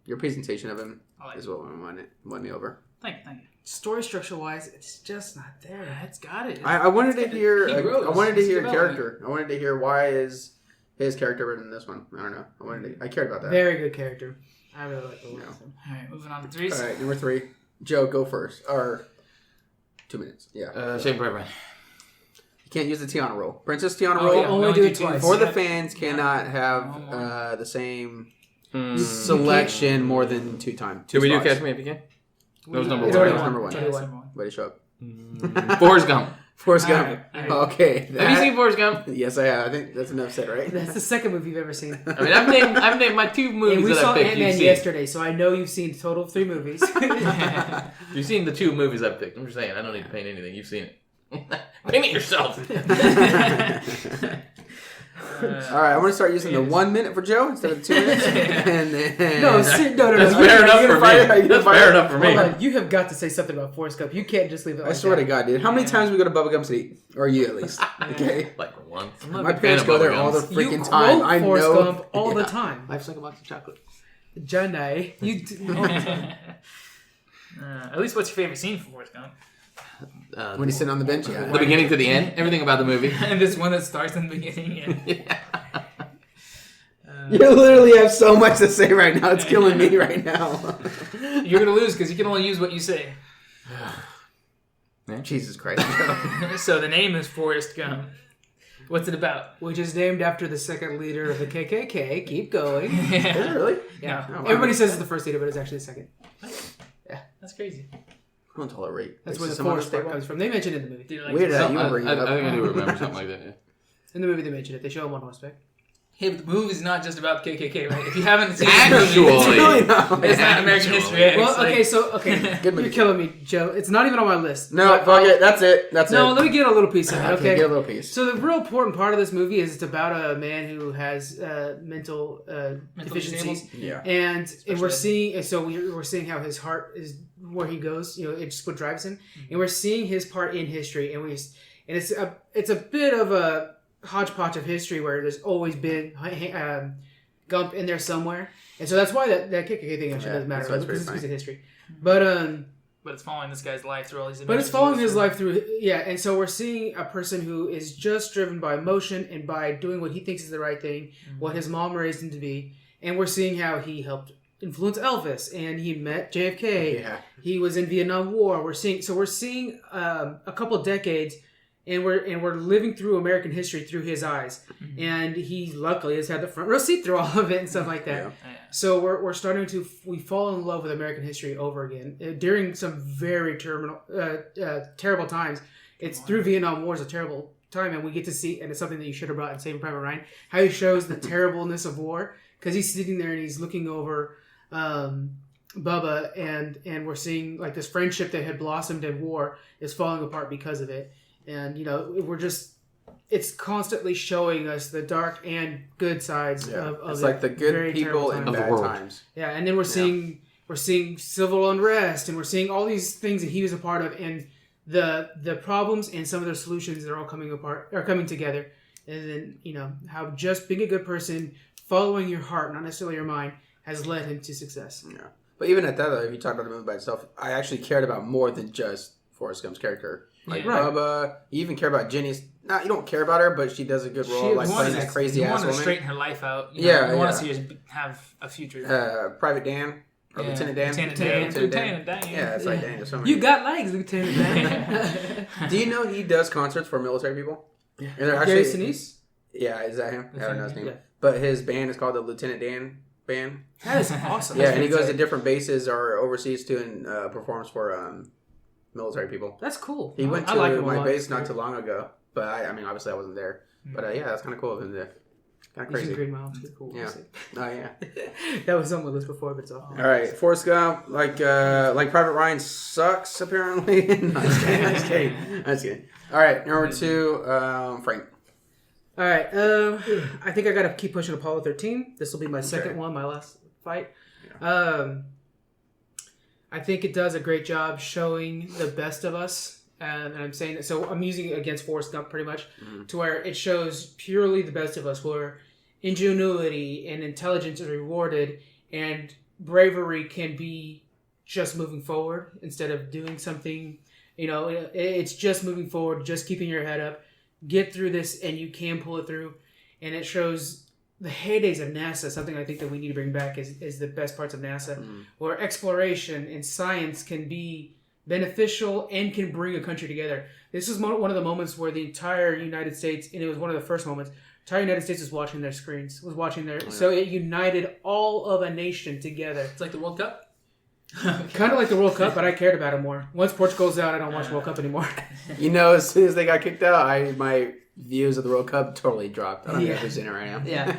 your presentation of him I like is what won me over. Thank you. Story structure wise, it's just not there. It's got it. I wanted to hear. He grows. I wanted to It's hear development. character. I wanted to hear why is his character better than this one. I don't know. I cared about that. Very good character. I really like the one. Yeah. All right, moving on to threes. All right, number 3. Joe, go first. Or 2 minutes. Yeah. Saving Private Ryan. You can't use the Tiana rule. Princess Tiana Oh, rule. yeah, only we do it two. twice. For the Yeah. fans, cannot have more. the same Hmm. selection more than 2 times. Did we do spots. Catch Me If You Can? That was number It one. already That was won. number one. Yeah, Totally that's won. number one. Way to show up. Forrest Gump. Forrest All Gump. right, all right. Okay. Have you that- seen Forrest Gump? Yes, I have. I think that's enough said, right? That's the second movie you've ever seen. I mean, I've named my 2 movies And we that saw I picked. Ant-Man You've seen. yesterday, so I know you've seen a total of 3 movies. You've seen the 2 movies I've picked. I'm just saying, I don't need to paint anything. You've seen it. Paint it yourself. All right, I'm going to start using the 1 minute for Joe instead of 2 minutes. And then... no. That's Are fair enough you for gonna fire- are you me. gonna That's fair fire- enough for me. Hold on, you have got to say something about Forrest Gump. You can't just leave it like I swear that. to God, dude. How many times we go to Bubba Gump City? Or you, at least. Okay? Like once. I'm not a My big parents fan go of there Bubba all the Gumps. You freaking quote time. I Forrest know. Gump all the Yeah. time. Life's like a box of chocolate. Janai, At least, what's your favorite scene from Forrest Gump? When he's sitting on the bench, yeah. The beginning to the end, everything about the movie. And this one that starts in the beginning. Yeah. Yeah. You literally have so much to say right now. It's killing me right now. You're gonna lose because you can only use what you say. Jesus Christ. So the name is Forrest Gump. What's it about? which is named after the second leader of the KKK. Keep going. Is it really? Yeah. Oh, wow. Everybody says it's the first leader, but it's actually the second. That's crazy. I don't tolerate. That's where the racism on Forrest this part table. comes from. They mention it in the movie. Dude, like Weird this. that So, you I bring it up. think I do remember something like that. Yeah. In the movie, they mention it. They show him on horseback. Hey, but the movie's not just about KKK, right? If you haven't seen Actually. the It's movie, really not. it's not American Actually. history. Well, It's like- okay, so Good you're movie. killing me, Joe. It's not even on my list. No, But- fuck it. That's it. That's no. it. Let me get a little piece of it. Okay. Get a little piece. So the real important part of this movie is it's about a man who has mental deficiencies, disabled? Yeah. and we're ed. seeing. And so we're seeing how his heart is where he goes. You know, it's just what drives him, and we're seeing his part in history, and it's a bit of a hodgepodge of history where there's always been Gump in there somewhere, and so that's why that KKK thing actually Yeah, doesn't matter that's why it's because it's pretty a piece of history, but But it's following this guy's life through all these. But it's following his life through, yeah. And so we're seeing a person who is just driven by emotion and by doing what he thinks is the right thing, what his mom raised him to be. And we're seeing how he helped influence Elvis, and he met JFK. Yeah. He was in Vietnam War. We're seeing a couple decades, and we're living through American history through his eyes. And he luckily has had the front row seat through all of it and stuff like that. Yeah. So we're starting to we fall in love with American history over again during some very terrible times. It's through Vietnam War is a terrible time, and we get to see, and it's something that you should have brought in Saving Private Ryan, how he shows the terribleness of war, because he's sitting there and he's looking over Bubba, and we're seeing like this friendship that had blossomed in war is falling apart because of it, and it's constantly showing us the dark and good sides of it's it. like the good Very people terrible in time. Of the bad world. times. Yeah, and then we're seeing civil unrest, and we're seeing all these things that he was a part of, and the problems and some of the solutions that are all coming together, and then how just being a good person, following your heart, not necessarily your mind, has led him to success. Yeah, but even at that, though, if you talk about the movie by itself, I actually cared about more than just Forrest Gump's character. Like Yeah. Right. Bubba, you even care about Jenny's. No, you don't care about her, but she does a good role, She- like you playing wanna- that crazy You ass want to woman. straighten her life out. Yeah, You want yeah. to see her have a future. Private Dan or Yeah. Lieutenant Dan. Lieutenant Dan. Dan. Lieutenant Dan. Yeah, it's like Dan or something. You got legs, Lieutenant Dan. Do you know he does concerts for military people? Yeah. And they're Gary actually, Sinise? yeah, is that him? I don't know his name. Yeah. But his band is called the Lieutenant Dan Band. That is awesome. Yeah, That's and he goes to fantastic. different bases or overseas too and performs for military people. That's cool. He went I to like him a my lot. base not too long ago, but I mean, obviously I wasn't there. But yeah, that's kind of cool of him to. Kind of He's in crazy. Green Mile. It's pretty cool. Yeah. Oh yeah. That was on my list before, but it's off. All right, Forrest Gump, like Private Ryan sucks apparently. No, I'm just kidding. I'm just kidding. I'm just kidding. All right, number 2, Frank. All right. I think I got to keep pushing Apollo 13. This will be my second one, my last fight. I think it does a great job showing the best of us. And I'm saying that, so I'm using it against Forrest Gump pretty much, to where it shows purely the best of us, where ingenuity and intelligence are rewarded, and bravery can be just moving forward instead of doing something. It's just moving forward, just keeping your head up, get through this, and you can pull it through. And it shows the heydays of NASA. Something I think that we need to bring back is the best parts of NASA, where exploration and science can be beneficial and can bring a country together. This is one of the moments where the entire United States, and it was one of the first moments, the entire United States was watching their screens, so it united all of a nation together. It's like the World Cup. Kind of like the World Cup, but I cared about it more. Once Portugal's out, I don't watch World Cup anymore. As soon as they got kicked out, my views of the World Cup totally dropped. I don't know Yeah. who's in it right now. Yeah.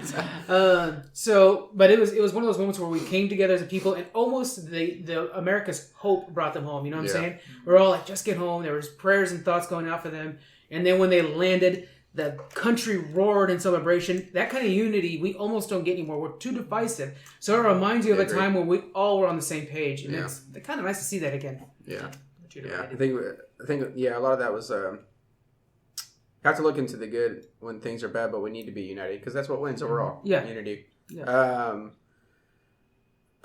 But it was one of those moments where we came together as a people, and almost the America's hope brought them home. You know what I'm saying? We're all like, just get home. There was prayers and thoughts going out for them, and then when they landed, the country roared in celebration. That kind of unity we almost don't get anymore. We're too divisive. So it reminds you of a time when we all were on the same page, and it's kind of nice to see that again. Yeah. I think a lot of that was. You have to look into the good when things are bad, but we need to be united because that's what wins overall. Yeah. Unity. Yeah.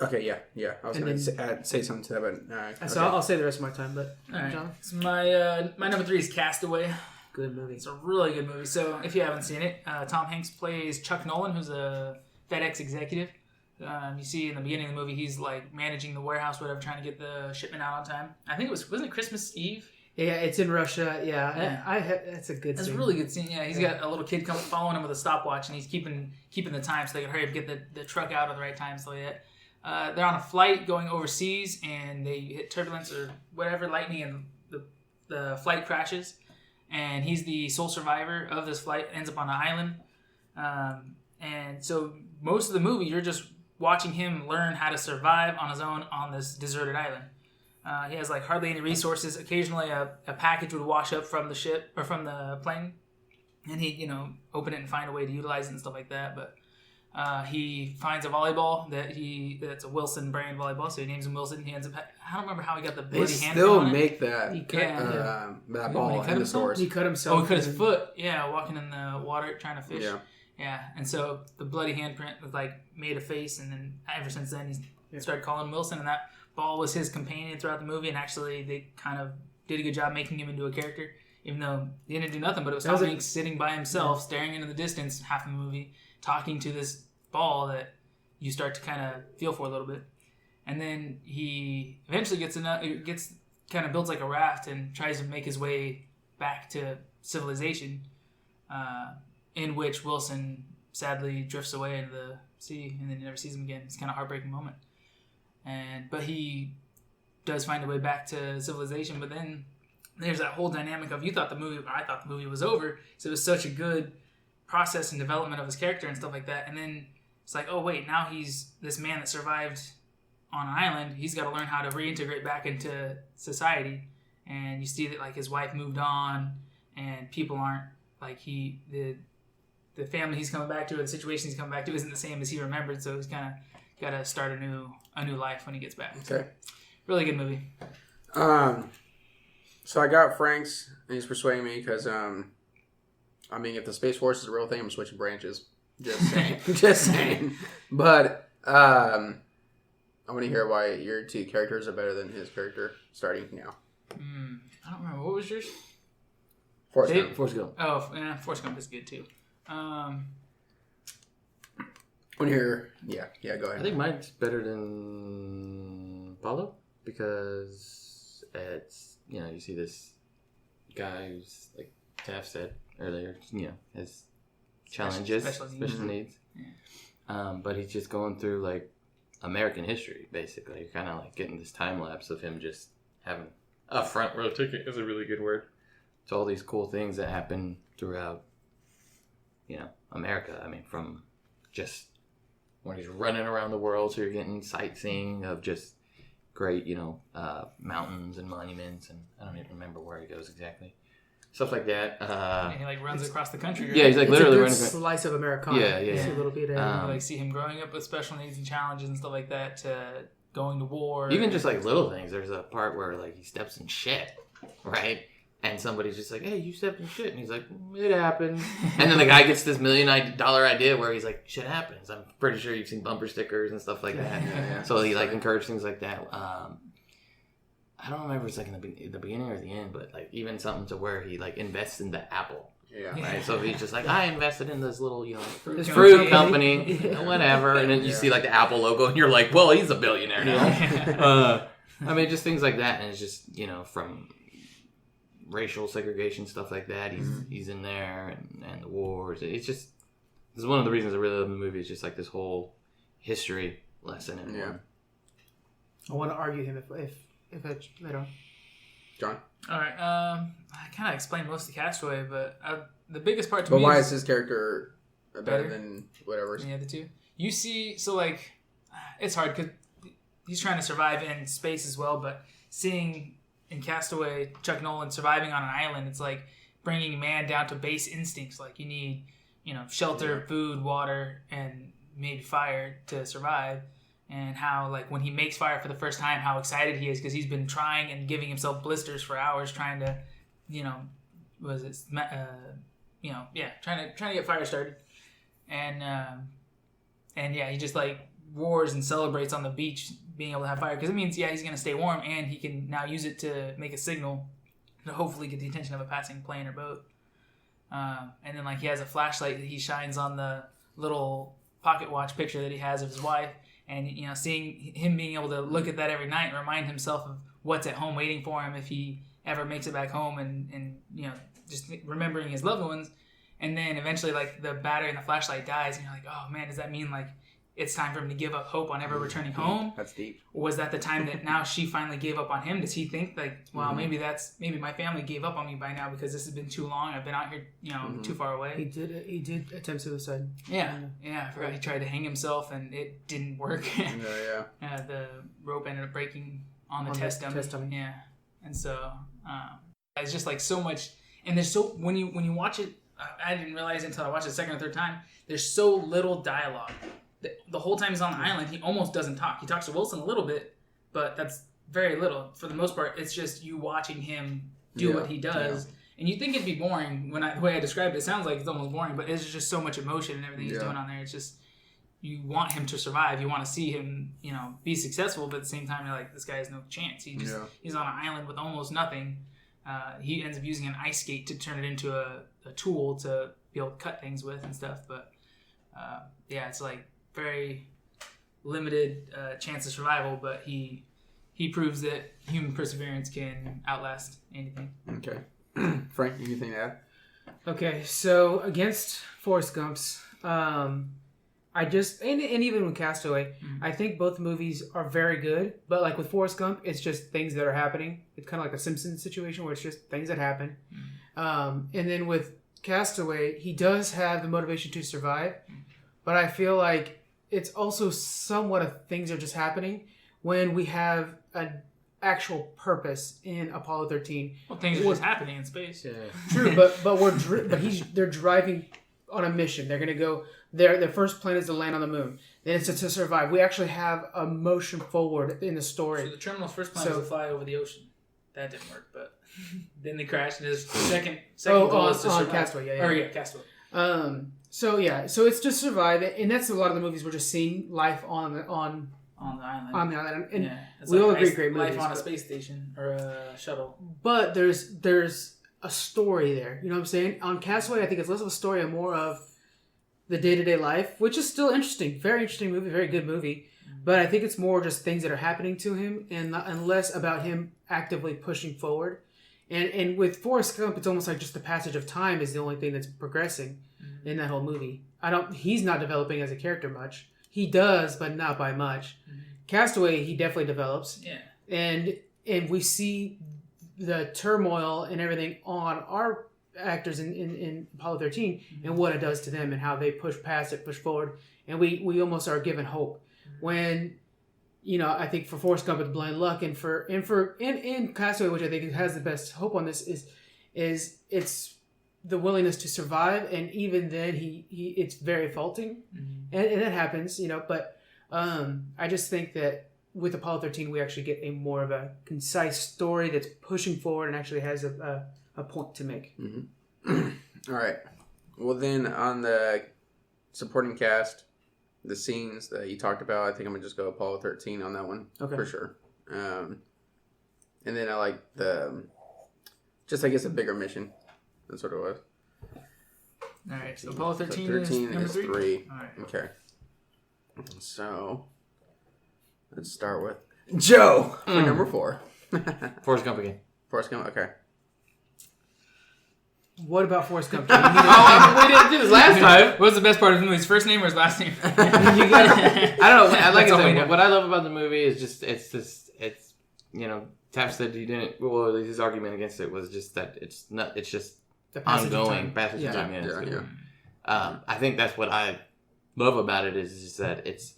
Okay. Yeah. I was going to say something to that, but okay. So I'll say the rest of my time. But All right. John, So my number 3 is Castaway. good movie. It's a really good movie. So if you haven't seen it, Tom Hanks plays Chuck Nolan, who's a FedEx executive. You see in the beginning of the movie, he's like managing the warehouse, whatever, trying to get the shipment out on time. I think wasn't it Christmas Eve? Yeah, it's in Russia. Yeah, Yeah. That's a good. That's a scene. really good scene. Yeah, he's got a little kid following him with a stopwatch, and he's keeping the time so they can hurry up and get the truck out at the right time. So that they're on a flight going overseas, and they hit turbulence or whatever, lightning, and the flight crashes. And he's the sole survivor of this flight. Ends up on an island, and so most of the movie you're just watching him learn how to survive on his own on this deserted island. He has like hardly any resources. Occasionally, a package would wash up from the ship or from the plane, and he'd open it and find a way to utilize it and stuff like that. But he finds a volleyball that's a Wilson brand volleyball, so he names him Wilson. He ends up I don't remember how he got the They bloody hand still on it. make that He cut, that When he ball cut in the himself? stores. He cut himself. Oh, he cut his foot. Yeah, walking in the water trying to fish. Yeah. Yeah, and so the bloody handprint was like made a face, and then ever since then he's started calling him Wilson, and that ball was his companion throughout the movie. And actually, they kind of did a good job making him into a character, even though he didn't do nothing. But it was Tom Hanks sitting by himself, staring into the distance half the movie, talking to this ball that you start to kind of feel for a little bit, and then he eventually builds like a raft and tries to make his way back to civilization. In which Wilson sadly drifts away into the sea, and then he never sees him again. It's kind of a heartbreaking moment. But he does find a way back to civilization. But then there's that whole dynamic of I thought the movie was over. So it was such a good process and development of his character and stuff like that. And then it's like, oh wait, now he's this man that survived on an island. He's got to learn how to reintegrate back into society. And you see that like his wife moved on, and people aren't like the family he's coming back to, or the situation he's coming back to, isn't the same as he remembered. So he's kind of got to start a new life when he gets back. Okay. Really good movie. So I got Frank's, and he's persuading me because, I mean, if the Space Force is a real thing, I'm switching branches. Just saying. Just saying. But I want to hear why your two characters are better than his character starting now. I don't remember. What was yours? Forrest Gump. Forrest Gump. Oh, yeah, Forrest Gump is good too. When you're, yeah, go ahead. I think mine's better than Paulo because it's, you see this guy who's, like Taff said earlier, has challenges, special needs. Yeah. But he's just going through, like, American history, basically. You're kind of, like, getting this time lapse of him just having a front row ticket is a really good word. To all these cool things that happen throughout, America. I mean, from just when he's running around the world, so you're getting sightseeing of just great, mountains and monuments, and I don't even remember where he goes exactly. Stuff like that. And he like runs across the country. Right? Yeah, he's like literally running. Slice of Americana. Yeah. See a little bit. You like see him growing up with special needs and challenges and stuff like that, to going to war. Even just like little things. There's a part where like he steps in shit, right? And somebody's just like, "Hey, you stepped in shit," and he's like, "It happened." And then the guy gets this $1 million idea where he's like, "Shit happens." I'm pretty sure you've seen bumper stickers and stuff like that. Yeah. So he like encouraged things like that. I don't remember if it's like in the beginning or the end, but like even something to where he like invests in the Apple. Yeah. Right. So he's just like, I invested in this little, This fruit company. company, whatever. And then you see like the Apple logo, and you're like, well, he's a billionaire now. I mean, just things like that, and it's just from racial segregation, stuff like that. He's in there, and the wars. It's one of the reasons I really love the movie. It's just like this whole history lesson in one. I want to argue him if it's later on. John? All right. I kind of explained most of Castaway, but the biggest part to But me why is his character better than whatever? the other two. You see, so like, it's hard because he's trying to survive in space as well, but seeing in Castaway Chuck Nolan surviving on an island, it's like bringing man down to base instincts. Like you need, shelter, food, water, and maybe fire to survive. And how, like, when he makes fire for the first time, how excited he is because he's been trying and giving himself blisters for hours trying to, trying to get fire started. And yeah, he just, like, roars and celebrates on the beach being able to have fire because it means, he's going to stay warm and he can now use it to make a signal to hopefully get the attention of a passing plane or boat. And then, like, he has a flashlight that he shines on the little pocket watch picture that he has of his wife. And, seeing him being able to look at that every night and remind himself of what's at home waiting for him if he ever makes it back home and just remembering his loved ones. And then eventually, like, the battery in the flashlight dies and you're like, oh, man, does that mean, like, it's time for him to give up hope on ever returning home? That's deep. Or was that the time that now she finally gave up on him? Does he think, like, well, maybe my family gave up on me by now because this has been too long. I've been out here, too far away. He did attempt suicide. Yeah. I forgot he tried to hang himself and it didn't work. The rope ended up breaking on the test dummy. Yeah. And so it's just like so much. And there's so when you watch it, I didn't realize it until I watched it the second or third time. There's so little dialogue. The whole time he's on the island, he almost doesn't talk. He talks to Wilson a little bit, but that's very little. For the most part, it's just you watching him do what he does. Yeah. And you think it'd be boring the way I described it. It sounds like it's almost boring, but it's just so much emotion and everything he's doing on there. It's just, you want him to survive. You want to see him, be successful, but at the same time, you're like, this guy has no chance. He's on an island with almost nothing. He ends up using an ice skate to turn it into a tool to be able to cut things with and stuff. But it's like very limited chance of survival, but he proves that human perseverance can outlast anything. Okay. Frank, anything to add? Okay, so against Forrest Gump's, I and even with Castaway, I think both movies are very good. But like with Forrest Gump, it's just things that are happening. It's kind of like a Simpsons situation where it's just things that happen. And then with Castaway, he does have the motivation to survive, but I feel like it's also somewhat of things are just happening when we have an actual purpose in Apollo 13. Well, things are just happening in space. Yeah. True, but they're driving on a mission. They're gonna go. Their first plan is to land on the moon. Then it's to survive. We actually have a motion forward in the story. So the terminal's first plan was to fly over the ocean. That didn't work, but then they crashed, and his second goal is to survive. Castaway, Castaway. So it's just survive, and that's a lot of the movies we're just seeing life on the island. On the island, and It's we like all agree, great movies. Life on a space station or a shuttle. But there's a story there. You know what I'm saying? On Castaway, I think it's less of a story and more of the day-to-day life, which is still interesting. Very interesting movie, very good movie. But I think it's more just things that are happening to him and less about him actively pushing forward. And with Forrest Gump, it's almost like just the passage of time is the only thing that's progressing in that whole movie. He's not developing as a character much. He does, but not by much. Castaway, he definitely develops. Yeah. And we see the turmoil and everything on our actors in Apollo 13 and what it does to them and how they push past it, push forward. And we almost are given hope. When, I think for Forrest Gump it's blind luck, and in Castaway, which I think has the best hope on this, is it's the willingness to survive, and even then he it's very faulting, and that happens, but I just think that with Apollo 13 we actually get a more of a concise story that's pushing forward and actually has a point to make. All right. Well, then on the supporting cast, the scenes that you talked about, I think I'm gonna just go Apollo 13 on that one, for sure. And then I like I guess a bigger mission. That's what it was. All right, so Apollo 13, so 13 is number 3. All right. Okay. So let's start with Joe for number 4. Forrest Gump again. Forrest Gump. Okay. What about Forrest Gump? We didn't do this last time. What was the best part of the movie? His first name or his last name? I don't know. Like That's all I we said, know. what I love about the movie is just Tapp said he didn't. Well, his argument against it was just that it's not. It's just The passage of ongoing time. passage of time. Yeah. I think that's what I love about it is just that it's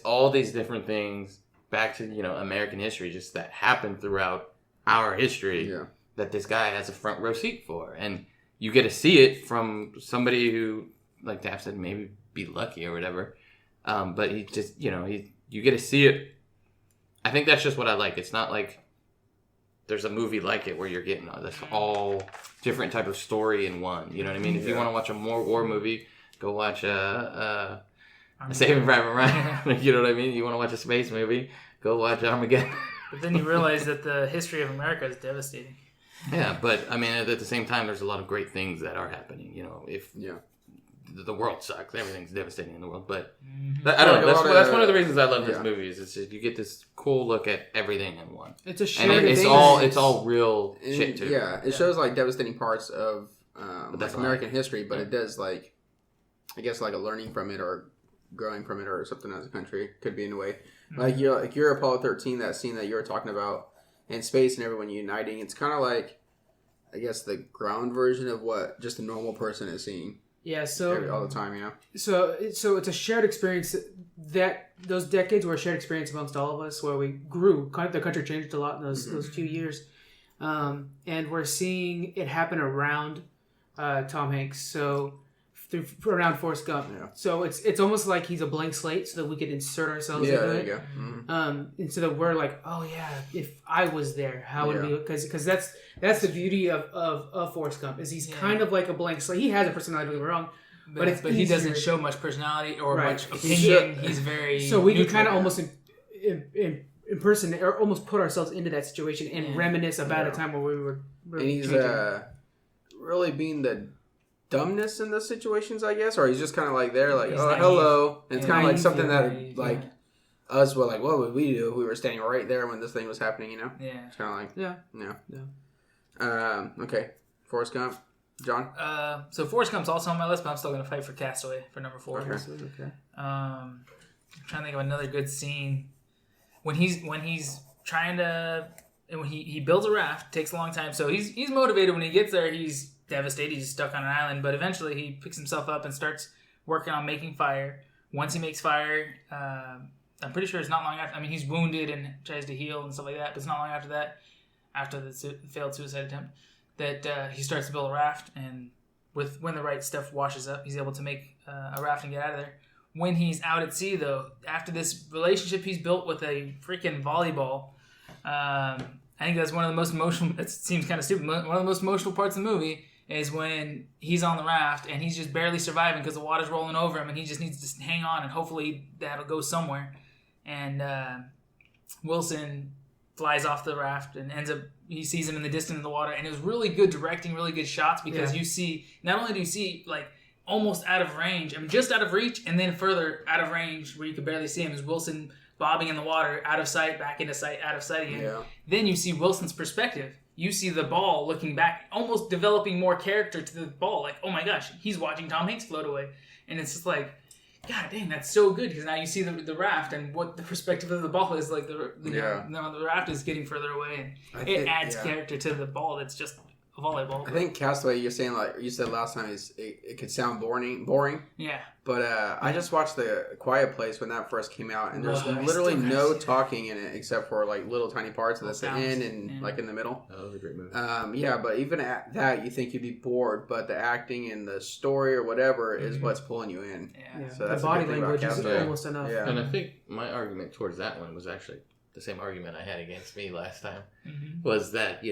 all these different things back to American history, just that happened throughout our history that this guy has a front row seat for, and you get to see it from somebody who, like Tapp said, maybe be lucky or whatever. But he just you get to see it. I think that's just what I like. It's not like there's a movie like it where you're getting this all different type of story in one. You know what I mean? If you want to watch a more war movie, go watch a Saving Private Ryan. You know what I mean? You want to watch a space movie, go watch Armageddon. But then you realize that the history of America is devastating. Yeah, but I mean, at the same time, there's a lot of great things that are happening. If the world sucks, everything's devastating in the world. But I don't know. That's one of the reasons I love this movie. Is it's just, you get this cool look at everything in one. It's a And shared it's all real shit too. Yeah, it shows like devastating parts of that's American history, but it does like, I guess like a learning from it or growing from it or something as a country could be in a way. Like you're Apollo 13, that scene that you were talking about in space and everyone uniting. It's kind of like, I guess, the ground version of what just a normal person is seeing. Yeah, so all the time, So it's a shared experience. That those decades were a shared experience amongst all of us, where we grew. The country changed a lot in those few years, and we're seeing it happen around Tom Hanks. So around Forrest Gump. Yeah. So it's almost like he's a blank slate, so that we could insert ourselves into there it. you go. Mm-hmm. And so that we're like, oh yeah, if I was there, how would it be? Because that's the beauty of Forrest Gump, is he's kind of like a blank slate. He has a personality, don't get me wrong, but he doesn't show much personality or Right. much opinion. He's very so we can neutral. kind of almost impersonate or almost put ourselves into that situation and reminisce about a time where we were really And he's really being the dumbness in those situations, I guess, or he's just kind of like there, like, He's oh, naive. hello. And it's kind of like Naive, something that, naive, like, us were like, what would we do if we were standing right there when this thing was happening, Yeah. It's kind of like, Yeah. Okay. Forrest Gump. John? So Forrest Gump's also on my list, but I'm still gonna fight for Castaway for number 4. Okay. I'm trying to think of another good scene when he's trying to, and when he builds a raft. Takes a long time, so he's motivated. When he gets there, he's devastated. He's stuck on an island, but eventually he picks himself up and starts working on making fire. Once he makes fire, I'm pretty sure it's not long after. I mean, he's wounded and tries to heal and stuff like that, but it's not long after that, after the failed suicide attempt, that he starts to build a raft. And when the right stuff washes up, he's able to make a raft and get out of there. When he's out at sea, though, after this relationship he's built with a freaking volleyball, I think that's one of the most emotional. It seems kind of stupid. One of the most emotional parts of the movie is when he's on the raft and he's just barely surviving because the water's rolling over him, and he just needs to hang on, and hopefully that'll go somewhere. And Wilson flies off the raft and he sees him in the distance of the water. And it was really good directing, really good shots, because you see, not only do you see like almost out of range, I mean just out of reach, and then further out of range where you could barely see him is Wilson bobbing in the water, out of sight, back into sight, out of sight again. Yeah. Then you see Wilson's perspective. You see the ball looking back, almost developing more character to the ball. Like, oh my gosh, he's watching Tom Hanks float away. And it's just like, God dang, that's so good, because now you see the raft and what the perspective of the ball is. Like the raft is getting further away, and it adds character to the ball. That's just a volleyball. I think Castaway, you're saying, like you said last time, is it could sound boring. Yeah. But I just watched The Quiet Place when that first came out, and there's literally still no see talking in it except for like little tiny parts that's the end and like in the middle. That was a great movie. But even at that, you think you'd be bored, but the acting and the story or whatever is what's pulling you in. Yeah. So that's the body the good thing about language is Castaway. almost enough. Yeah. And I think my argument towards that one was actually the same argument I had against me last time. Mm-hmm. Was that,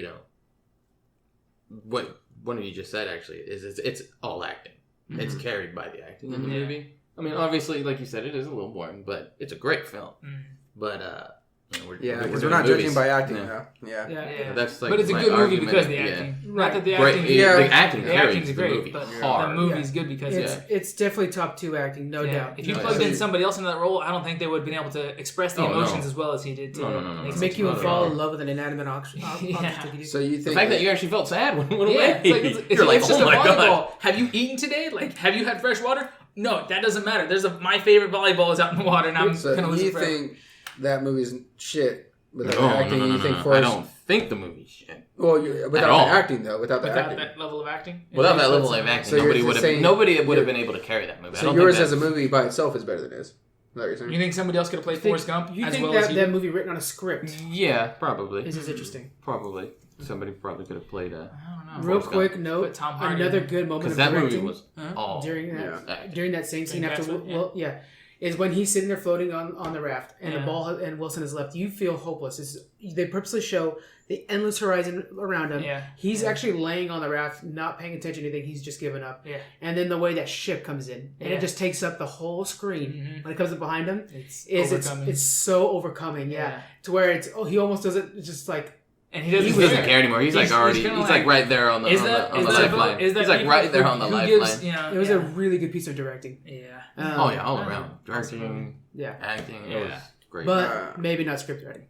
what one of you just said actually is it's all acting. Mm-hmm. It's carried by the acting in the Yeah. movie. I mean, obviously, like you said, it is a little boring, but it's a great film. Mm. But Because we're not judging by acting, though. Yeah. Yeah. That's like But it's a my good movie argument. because of the Yeah. acting. Right. Not that the Great. acting. The acting The carries acting's the great, movie but hard. the movie's good because of that. It's definitely top 2 acting, no doubt. If you No, plugged yeah. in somebody else into that role, I don't think they would have been able to express the Oh, no. emotions as well as he did. No. To make you Not at fall all. in love with an inanimate object. So you The think fact that you actually felt sad when it went Yeah, away. it's You're like, it's just oh a my volleyball. god. Have you eaten today? Like, have you had fresh water? No, that doesn't matter. My favorite volleyball is out in the water, and I'm so gonna lose you it forever. think that movie's shit without No, the acting? You think I Forrest? don't think the movie's shit. Well, without all. the acting though, without the Without acting. that level of acting. Without that level of acting, So you're nobody just would have saying- been able to carry that movie. I So don't yours think as a movie by itself is better than his. Is that what you're saying? You think somebody else could have played Forrest Gump You as think well as that, he that did? movie written on a script Yeah, probably. is interesting. Probably. Somebody probably could have played I don't know. Real Forrest quick note, Put Tom Hardy another in it. good moment because of that movie directing was all during that same scene During after Castaway, is when he's sitting there floating on the raft and the Yeah. ball and Wilson is left. You feel hopeless. They purposely show the endless horizon around him. Yeah. He's actually laying on the raft, not paying attention to anything. He's just given up. Yeah. And then the way that ship comes in, and Yeah. it just takes up the whole screen Mhm. when it comes up behind him. It's It's so overcoming, yeah. To where he almost does it just like. And he doesn't, He doesn't care anymore. He's like already. kinda He's like right there on the Is on that the is that lifeline. is that He's like people right there on the who lifeline. gives, you know, It was a really good piece of directing. yeah. Oh yeah, all Yeah. around directing, Yeah. acting. It Yeah. was great. But maybe not script writing.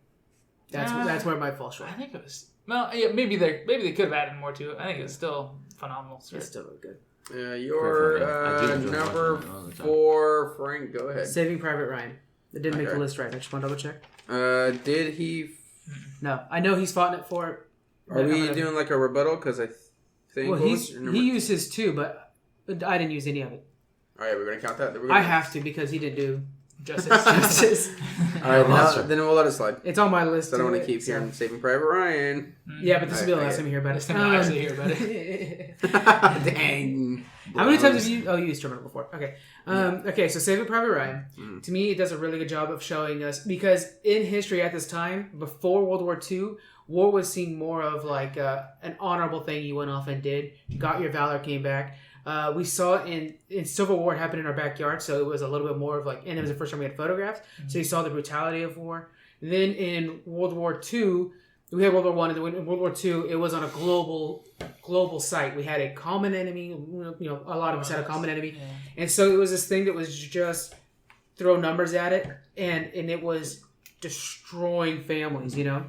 That's where it might fall short. I think it was. Well, yeah, maybe they could have added more to it. I think it was still phenomenal. It's still really good. Your I do enjoy number watching it all the time. 4, Frank. Go ahead. Saving Private Ryan. It didn't make Okay. the list right. I just want to double check. Did he? No, I know he's fought it for it. Are we doing like a rebuttal? Because I think. Well, what was your number? he used his too, but I didn't use any of it. All right, we're gonna count that. I have to because he didn't do Justice. justice. All right, Monster. then we'll let it slide. It's on my list. So I don't want too, to keep so- hearing Saving Private Ryan. Yeah, but this will be the I last get time you hear about it. This time you'll actually hear about it. Dang. How many times have you? Oh, you used Terminal before. Okay. Okay. So Saving Private Ryan. To me, it does a really good job of showing us because in history at this time, before World War II, war was seen more of like an honorable thing you went off and did, got your valor, came back. We saw in Civil War it happened in our backyard, so it was a little bit more of like, and it was the first time we had photographs, so you saw the brutality of war. And then in World War II, we had World War I, and then in World War II, it was on a global site. We had a common enemy. You know, a lot of us had a common enemy, and so it was this thing that was just throw numbers at it, and it was destroying families. You know,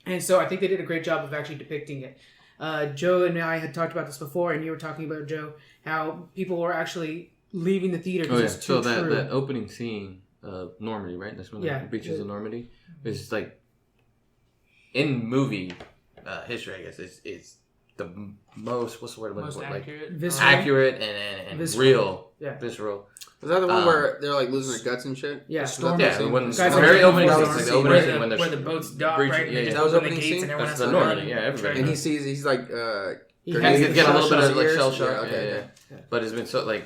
and so I think they did a great job of actually depicting it. Joe and I had talked about this before, and you were talking about, Joe, how people were actually leaving the theater because it's too so true. that opening scene of Normandy, right? That's when the beaches of Normandy. It's like in movie history, I guess. It's the most, what's the word? Most accurate. Accurate and Visceral. real. Yeah. Visceral. Was that the one where they're like losing their guts and shit? Yeah. Was that Yeah, the when scene? the Guys, very like, opening where scene, the- the opening scene when where they're the boats dock, breaching- right? And they yeah, just that was open the opening gates scene? and everyone That's has the to run. Normandy, yeah, everybody. And he sees, he's like, He You has get a little bit of like ears. shell shock, Yeah, okay. but it's been so like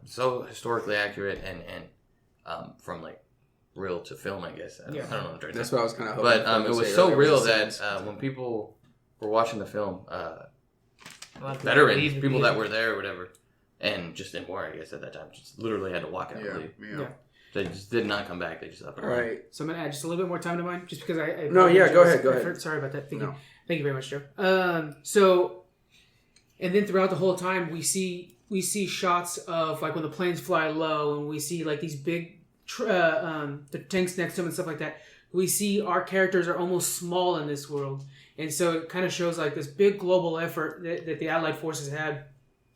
so historically accurate and from like real to film, I guess. I don't know. The That's what I was kind of hoping. but it was so real that when people were watching the film, veterans, people that were there or whatever, and just in war, I guess at that time, just literally had to walk out and leave. Yeah. They just did not come back. They just up and All right. So I'm going to add just a little bit more time to mine, just because I No, yeah, go ahead. Sorry about that. Thank you. No. Thank you very much, Joe. So, and then throughout the whole time, we see shots of like when the planes fly low, and we see like these big the tanks next to them and stuff like that. We see our characters are almost small in this world, and so it kind of shows like this big global effort that the Allied forces had,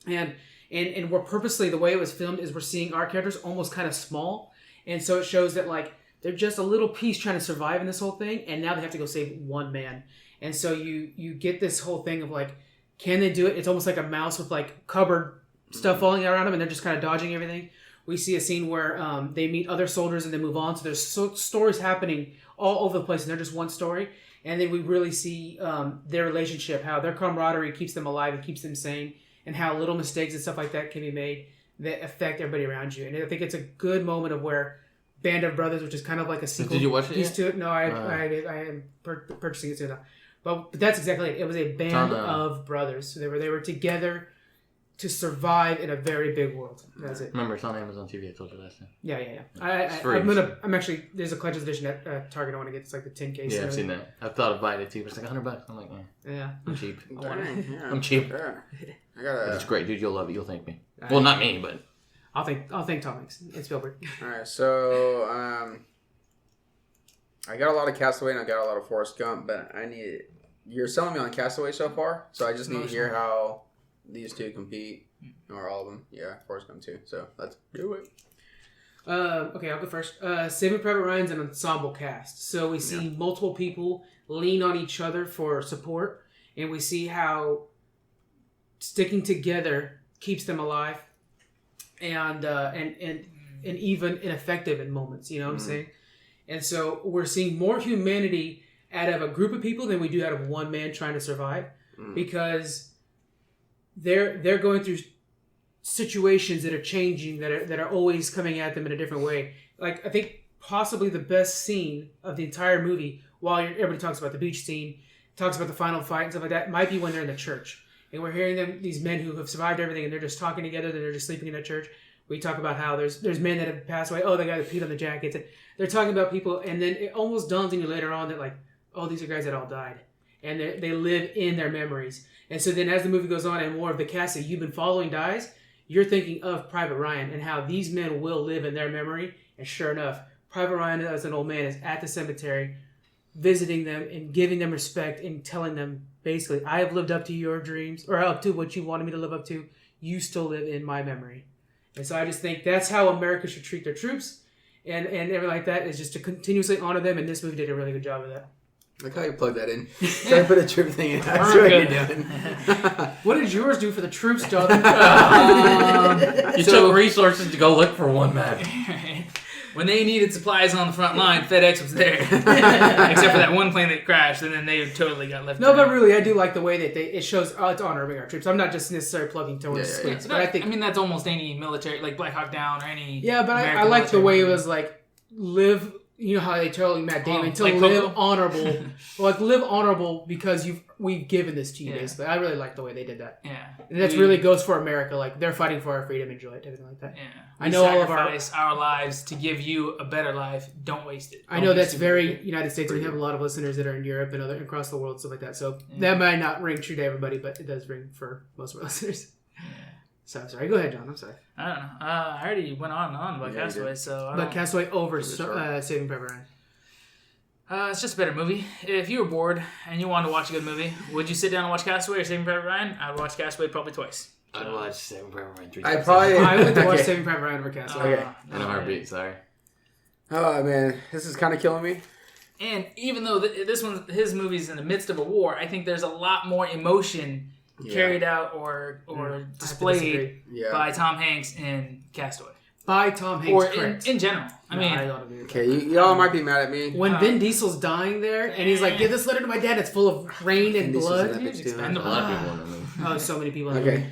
and we're purposely, the way it was filmed is we're seeing our characters almost kind of small, and so it shows that like they're just a little piece trying to survive in this whole thing, and now they have to go save one man. And so you get this whole thing of like, can they do it? It's almost like a mouse with like cupboard stuff falling around them, and they're just kind of dodging everything. We see a scene where they meet other soldiers and they move on. So there's stories happening all over the place, and they're just one story. And then we really see their relationship, how their camaraderie keeps them alive and keeps them sane, and how little mistakes and stuff like that can be made that affect everybody around you. And I think it's a good moment of where Band of Brothers, which is kind of like a sequel Did you watch it piece yet? to it. No, I am purchasing it soon now. But that's exactly it. It was a band of brothers. So they were together to survive in a very big world. That's it. Remember, it's on Amazon TV. I told you last time. Yeah. free. I'm actually, there's a collector's edition at Target I want to get. It's like the 10 case. Yeah, I've seen that. I've thought of buying it too, but it's like $100. I'm like, Yeah. I'm cheap. Dang, yeah. I'm cheap. Yeah. I But gotta. it's great, dude. You'll love it. You'll thank me. Well, not me, but I'll thank Tom Hanks and Spielberg. All right, so I got a lot of Castaway and I got a lot of Forrest Gump, but you're selling me on Castaway so far, so I just need to hear how these two compete, or all of them. Yeah, Forrest Gump too. So let's do it. Okay, I'll go first. Saving Private Ryan's an ensemble cast, so we see multiple people lean on each other for support, and we see how sticking together keeps them alive, and even ineffective in moments. You know what I'm saying? And so we're seeing more humanity out of a group of people than we do out of one man trying to survive, because they're going through situations that are changing, that are always coming at them in a different way. Like, I think possibly the best scene of the entire movie, while everybody talks about the beach scene, talks about the final fight and stuff like that, might be when they're in the church. And we're hearing these men who have survived everything, and they're just talking together, and they're just sleeping in the church. We talk about how there's men that have passed away. Oh, the guy that peed on the jackets. They're talking about people, and then it almost dawns on you later on that, like, oh, these are guys that all died. And they live in their memories. And so then as the movie goes on and more of the cast that you've been following dies, you're thinking of Private Ryan and how these men will live in their memory. And sure enough, Private Ryan, as an old man, is at the cemetery visiting them and giving them respect and telling them, basically, I have lived up to your dreams, or up to what you wanted me to live up to. You still live in my memory. And so I just think that's how America should treat their troops, and everything like that, is just to continuously honor them, and this movie did a really good job of that. Look how you plug that in. Try to put a troop thing in. That's what you're doing. What did yours do for the troops, Jonathan? you took resources to go look for one man. When they needed supplies on the front line, FedEx was there. Except for that one plane that crashed, and then they totally got left No, behind. but really, I do like the way that it shows it's honoring our troops. I'm not just necessarily plugging towards Yeah, squeaks, So but I that- think... I mean, that's almost any military, like Black Hawk Down or any... Yeah, but I American like the military way it movie. was like, live... You know how they tell Matt Damon to like live Coco? honorable. Like, live honorable because we've given this to you, Yeah. basically. I really like the way they did that. Yeah. And that really goes for America. Like, they're fighting for our freedom. Enjoy it, everything like that. Yeah. I know all of our... sacrifice our lives to give you a better life. Don't waste it. I Don't know be that's stupid very with it. United States. We have a lot of listeners that are in Europe and across the world, stuff like that. So that might not ring true to everybody, but it does ring for most of our listeners. So sorry. Go ahead, John. I'm sorry. I don't know. I already went on and on about Yeah, you Castaway, so I But don't... Castaway over Give it a shot. Saving Private Ryan. It's just a better movie. If you were bored and you wanted to watch a good movie, would you sit down and watch Castaway or Saving Private Ryan? I would watch Castaway probably twice. I'd watch Saving Private Ryan 3 I times. probably. I would watch Okay. Saving Private Ryan over Castaway. Okay. In a heartbeat, sorry. Oh man, this is kind of killing me. And even though his movie's in the midst of a war, I think there's a lot more emotion carried out or displayed Yeah. by Tom Hanks in Castaway. By Tom Hanks, Or correct. in general. I mean, I don't agree with that. Okay, y'all might be mad at me. When Vin Diesel's dying there, and he's like, "Give this letter to my dad." It's full of rain and Vin Diesel's blood. in that bitch He's too, huh? A expendable. lot of people in the movie. Oh, so many people. Okay.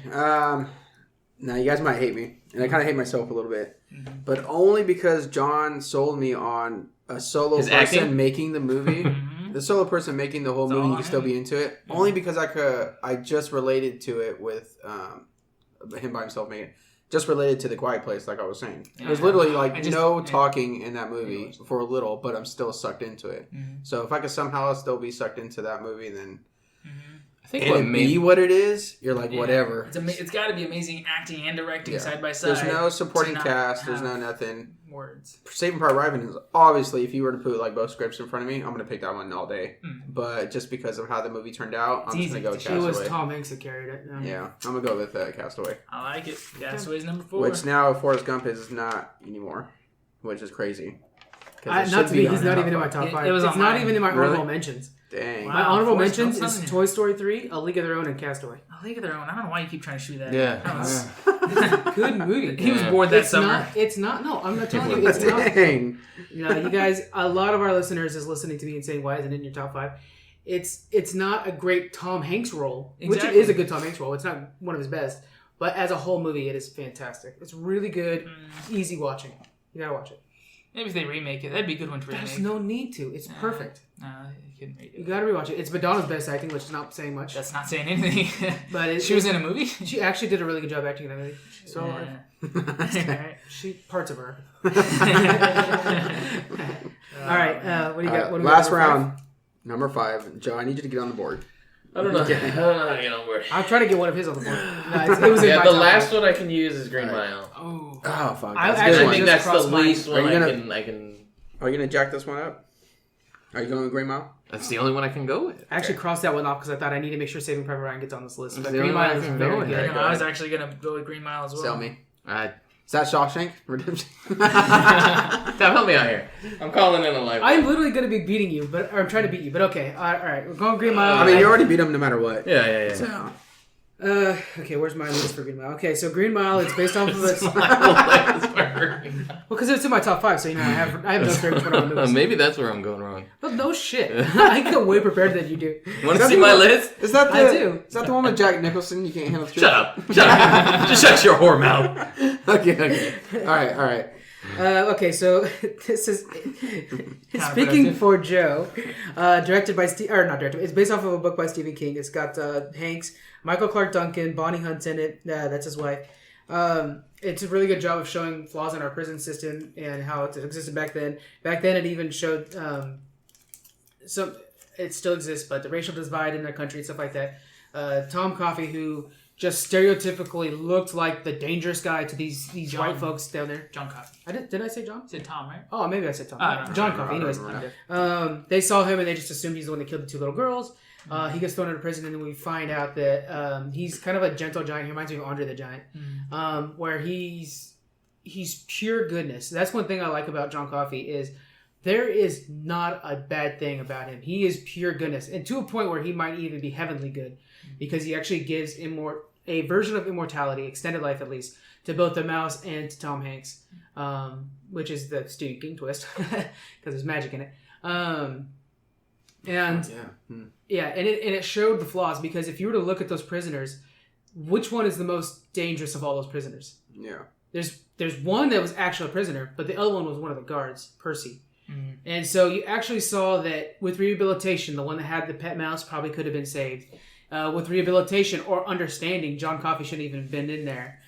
Now you guys might hate me, and I kind of hate myself a little bit, but only because John sold me on a solo His person acting? making the movie. The solo person making the whole That's movie, all you can I still am. be into it. Only because I just related to it with him by himself making it. Just related to The Quiet Place, like I was saying. There's Yeah. literally like I just- no yeah. talking in that movie for a little, but I'm still sucked into it. So if I could somehow still be sucked into that movie, then I think and what it made be what it is, you're like Yeah. whatever. It's got to be amazing acting and directing Yeah. side by side. There's no supporting to not cast. There's have no nothing. words. Saving Private Ryan is obviously, if you were to put like both scripts in front of me, I'm gonna pick that one all day. But just because of how the movie turned out, I'm just gonna go with It was Castaway. Tom Hanks that carried it. Yeah, I'm gonna go with Castaway. I like it. Castaway's number 4. Which now Forrest Gump is not anymore, which is crazy. 'Cause it Not should to be me, on he's the not top even in my five. top It- 5. it was It's on not mine. even in my Really? honorable mentions. Dang. Wow. My honorable Forrest mentions Gump's is on Toy Story 3, A League of Their Own, and Castaway. A League of Their Own. I don't know why you keep trying to shoot that. Yeah. That was- Good movie. He was bored that It's summer. not. It's not. No, I'm not telling you. It's not. Dang. You know, you guys. A lot of our listeners is listening to me and saying, "Why isn't it in your top 5?" It's not a great Tom Hanks role, which it Exactly. is a good Tom Hanks role. It's not one of his best, but as a whole movie, it is fantastic. It's really good, easy watching. You gotta watch it. Maybe if they remake it, that'd be a good one to remake. There's no need to. It's perfect. No, you couldn't read You it. gotta rewatch it. It's Madonna's best acting, which is not saying much. That's not saying anything. But she was in a movie. She actually did a really good job acting in that movie. So Yeah. she parts of her. All All right, what do you got? What do we got, Last number round, number 5. Joe, I need you to get on the board. I don't know. I don't know how to get on board. 5? I'm trying to get one of his on the board. No, it was in Yeah, my the top last 5. one I can use is Green Alright. Mile. Oh. Oh fuck! I That's a actually good I one. think just that's the crossed mine. least Are one you I gonna- can. Are you gonna jack this one up? Are you going with Green Mile? That's the only one I can go with. I actually crossed that one off because I thought I need to make sure Saving Private Ryan gets on this list. That's But the Green only one Mile I is can very go with. good. There. I was actually gonna go with Green Mile as well. Sell me. That Is that Shawshank Redemption? help me out here. I'm calling in a live. I'm literally going to be beating you, or I'm trying to beat you. But okay, all right, we're going Green Mile. I mean, you already beat him no matter what. Yeah. So, Okay, where's my list for Green Mile? Okay, so Green Mile, it's based off of That's it. my list for Green Mile. Well, because it's in my top 5, so you know I have no favorite one of the movies. Maybe that's where I'm going wrong. Well, no shit. I get way prepared than you do. You want to Is see that my the- list? is that the? I do. Is that the one with Jack Nicholson? You can't handle the truth. Shut up. Just shut your whore mouth. Okay. All right. Okay, so this is speaking for Joe, directed by not directed. It's based off of a book by Stephen King. It's got Hanks, Michael Clark Duncan, Bonnie Hunt's in it. That's his wife. It's a really good job of showing flaws in our prison system and how it existed back then. Back then, it even showed some. It still exists, but the racial divide in our country and stuff like that. Tom Coffey, who just stereotypically looked like the dangerous guy to these John. white folks down there. John Coffey. Did I say John? You said Tom, right? Oh, maybe I said Tom. I don't know. John I Coffey. don't Anyways, remember. they saw him and they just assumed he's the one that killed the 2 little girls. He gets thrown into prison, and then we find out that he's kind of a gentle giant. He reminds me of Andre the Giant, where he's pure goodness. That's one thing I like about John Coffey is there is not a bad thing about him. He is pure goodness, and to a point where he might even be heavenly good, because he actually gives a version of immortality, extended life at least, to both the mouse and to Tom Hanks, which is the Stephen King twist, because there's magic in it. Yeah, and it showed the flaws, because if you were to look at those prisoners, which one is the most dangerous of all those prisoners? Yeah. There's one that was actually a prisoner, but the other one was one of the guards, Percy. And so you actually saw that with rehabilitation, the one that had the pet mouse probably could have been saved. With rehabilitation or understanding, John Coffey shouldn't even have been in there.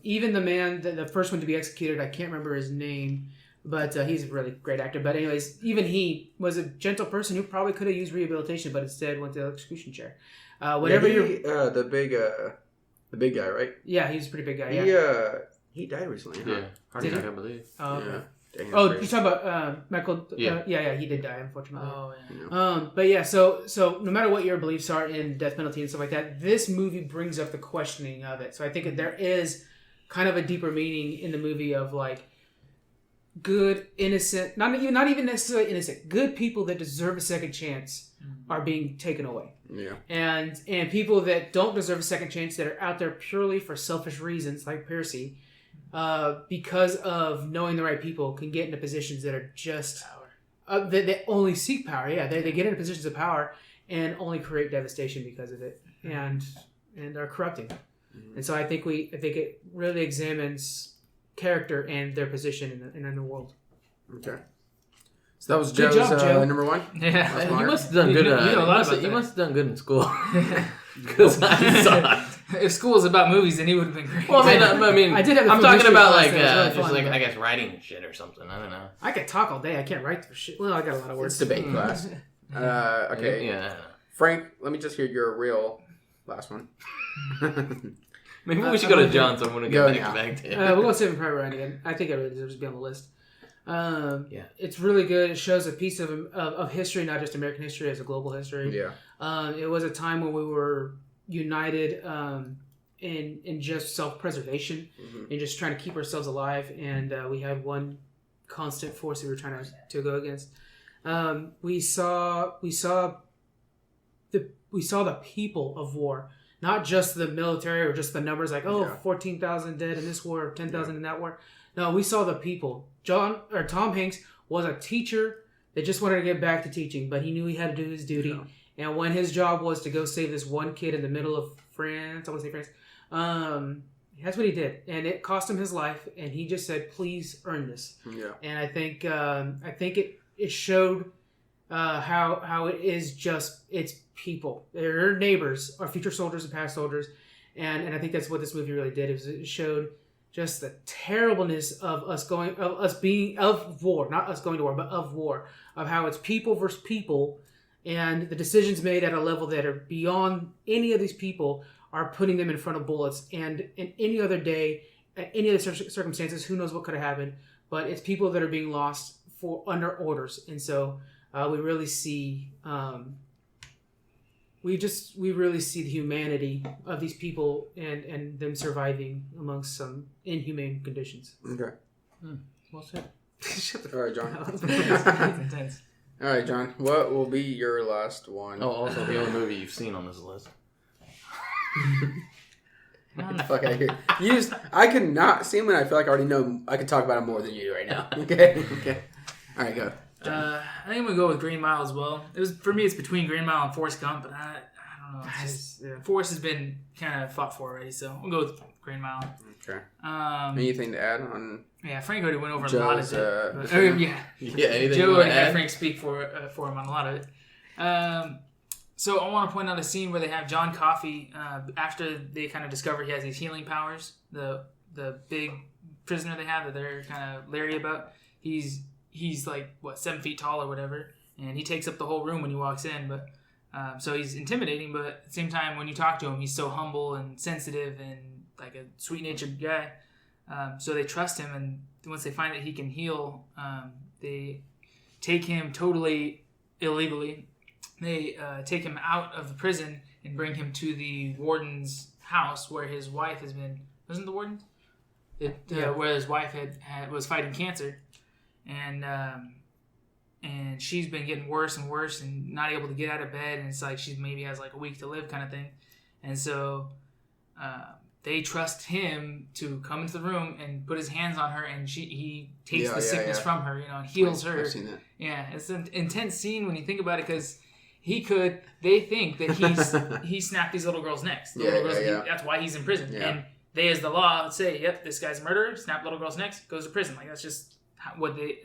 Even the man, the first one to be executed, I can't remember his name, but he's a really great actor. But anyways, even he was a gentle person who probably could have used rehabilitation, but instead went to the execution chair. The big guy, right? Yeah, he's a pretty big guy. Yeah. He died recently. Huh? Yeah. Heart Did attack, he? I believe. Oh, okay. Yeah. Dang, Oh, that's you're talking about Michael? Yeah. Yeah, he did die, unfortunately. Oh yeah. crazy. But yeah, so no matter what your beliefs are in death penalty and stuff like that, this movie brings up the questioning of it. So I think that there is kind of a deeper meaning in the movie of like good, innocent, not even necessarily innocent, good people that deserve a second chance are being taken away. Yeah. And people that don't deserve a second chance that are out there purely for selfish reasons, like Percy, because of knowing the right people, can get into positions that are just they only seek power. Yeah, they get into positions of power and only create devastation because of it, and are corrupting. And so I think it really examines character and their position in the world. Okay. So that was Good Joe's job, Joe. number one. Yeah. You must have done good. You know a lot about you that. must have done good in school. Because I sucked. If school was about movies, then he would have been great. Well, I mean, I did have a I'm film talking history about class like that was really just fun, like but- I guess writing and shit or something. I don't know. I could talk all day. I can't write for shit. Well, I got a lot of words. It's debate class. Okay. Yeah. Frank, let me just hear your real last one. Maybe we should go to John, so I'm gonna Go get now. back to We'll go Saving Private Ryan again. I think it really deserves to be on the list. Yeah. It's really good. It shows a piece of history, not just American history, as a global history. Yeah. It was a time when we were united in just self-preservation and just trying to keep ourselves alive. And we had one constant force we were trying to go against. We saw the people of war, not just the military or just the numbers like 14,000 dead in this war, 10,000 in that war. No, we saw the people. Tom Hanks was a teacher that just wanted to get back to teaching, but he knew he had to do his duty. Yeah. And when his job was to go save this one kid in the middle of France, I want to say France, that's what he did. And it cost him his life, and he just said, please earn this. Yeah. And I think it showed how it is just, it's people. They're neighbors, our future soldiers and past soldiers. And I think that's what this movie really did. It showed just the terribleness of war, not us going to war, but of war, of how it's people versus people, and the decisions made at a level that are beyond any of these people are putting them in front of bullets. And in any other day, at any other circumstances, who knows what could have happened, but it's people that are being lost under orders. And so we really see we really see the humanity of these people and them surviving amongst some inhumane conditions. Okay. Well said. All right, John. It's intense. All right, John. What will be your last one? Oh, also the only movie you've seen on this list. Get the fuck out of here. I could not see him, and I feel like I already know. I could talk about him more than you right now. Okay. Okay. All right, go. I think I'm gonna go with Green Mile as well. For me, it's between Green Mile and Forrest Gump, but I don't know. It's just, Forrest has been kind of fought for already, so we'll go with Green Mile. Okay. Anything to add on? Yeah, Frank already went over a Joe's, lot of it. But, Yeah. Anything Joe you already wanna had add? Frank speak for him on a lot of it. So I want to point out a scene where they have John Coffey after they kind of discover he has these healing powers. The big prisoner they have that they're kind of leery about. He's like 7 feet tall or whatever, and he takes up the whole room when he walks in. But so he's intimidating, but at the same time, when you talk to him, he's so humble and sensitive and like a sweet-natured guy. So they trust him, and once they find that he can heal, they take him totally illegally. They take him out of the prison and bring him to the warden's house where his wife has been. Wasn't the warden? Where his wife was fighting cancer, and she's been getting worse and worse and not able to get out of bed, and it's like she maybe has like a week to live kind of thing, and so they trust him to come into the room and put his hands on her, and he takes the sickness from her, and heals her. I've seen that. Yeah, it's an intense scene when you think about it, because they think that he snapped these little girls' necks. That's why he's in prison. Yeah. And they, as the law, say, yep, this guy's a murderer, snap little girls' necks, goes to prison. Like, that's just what they,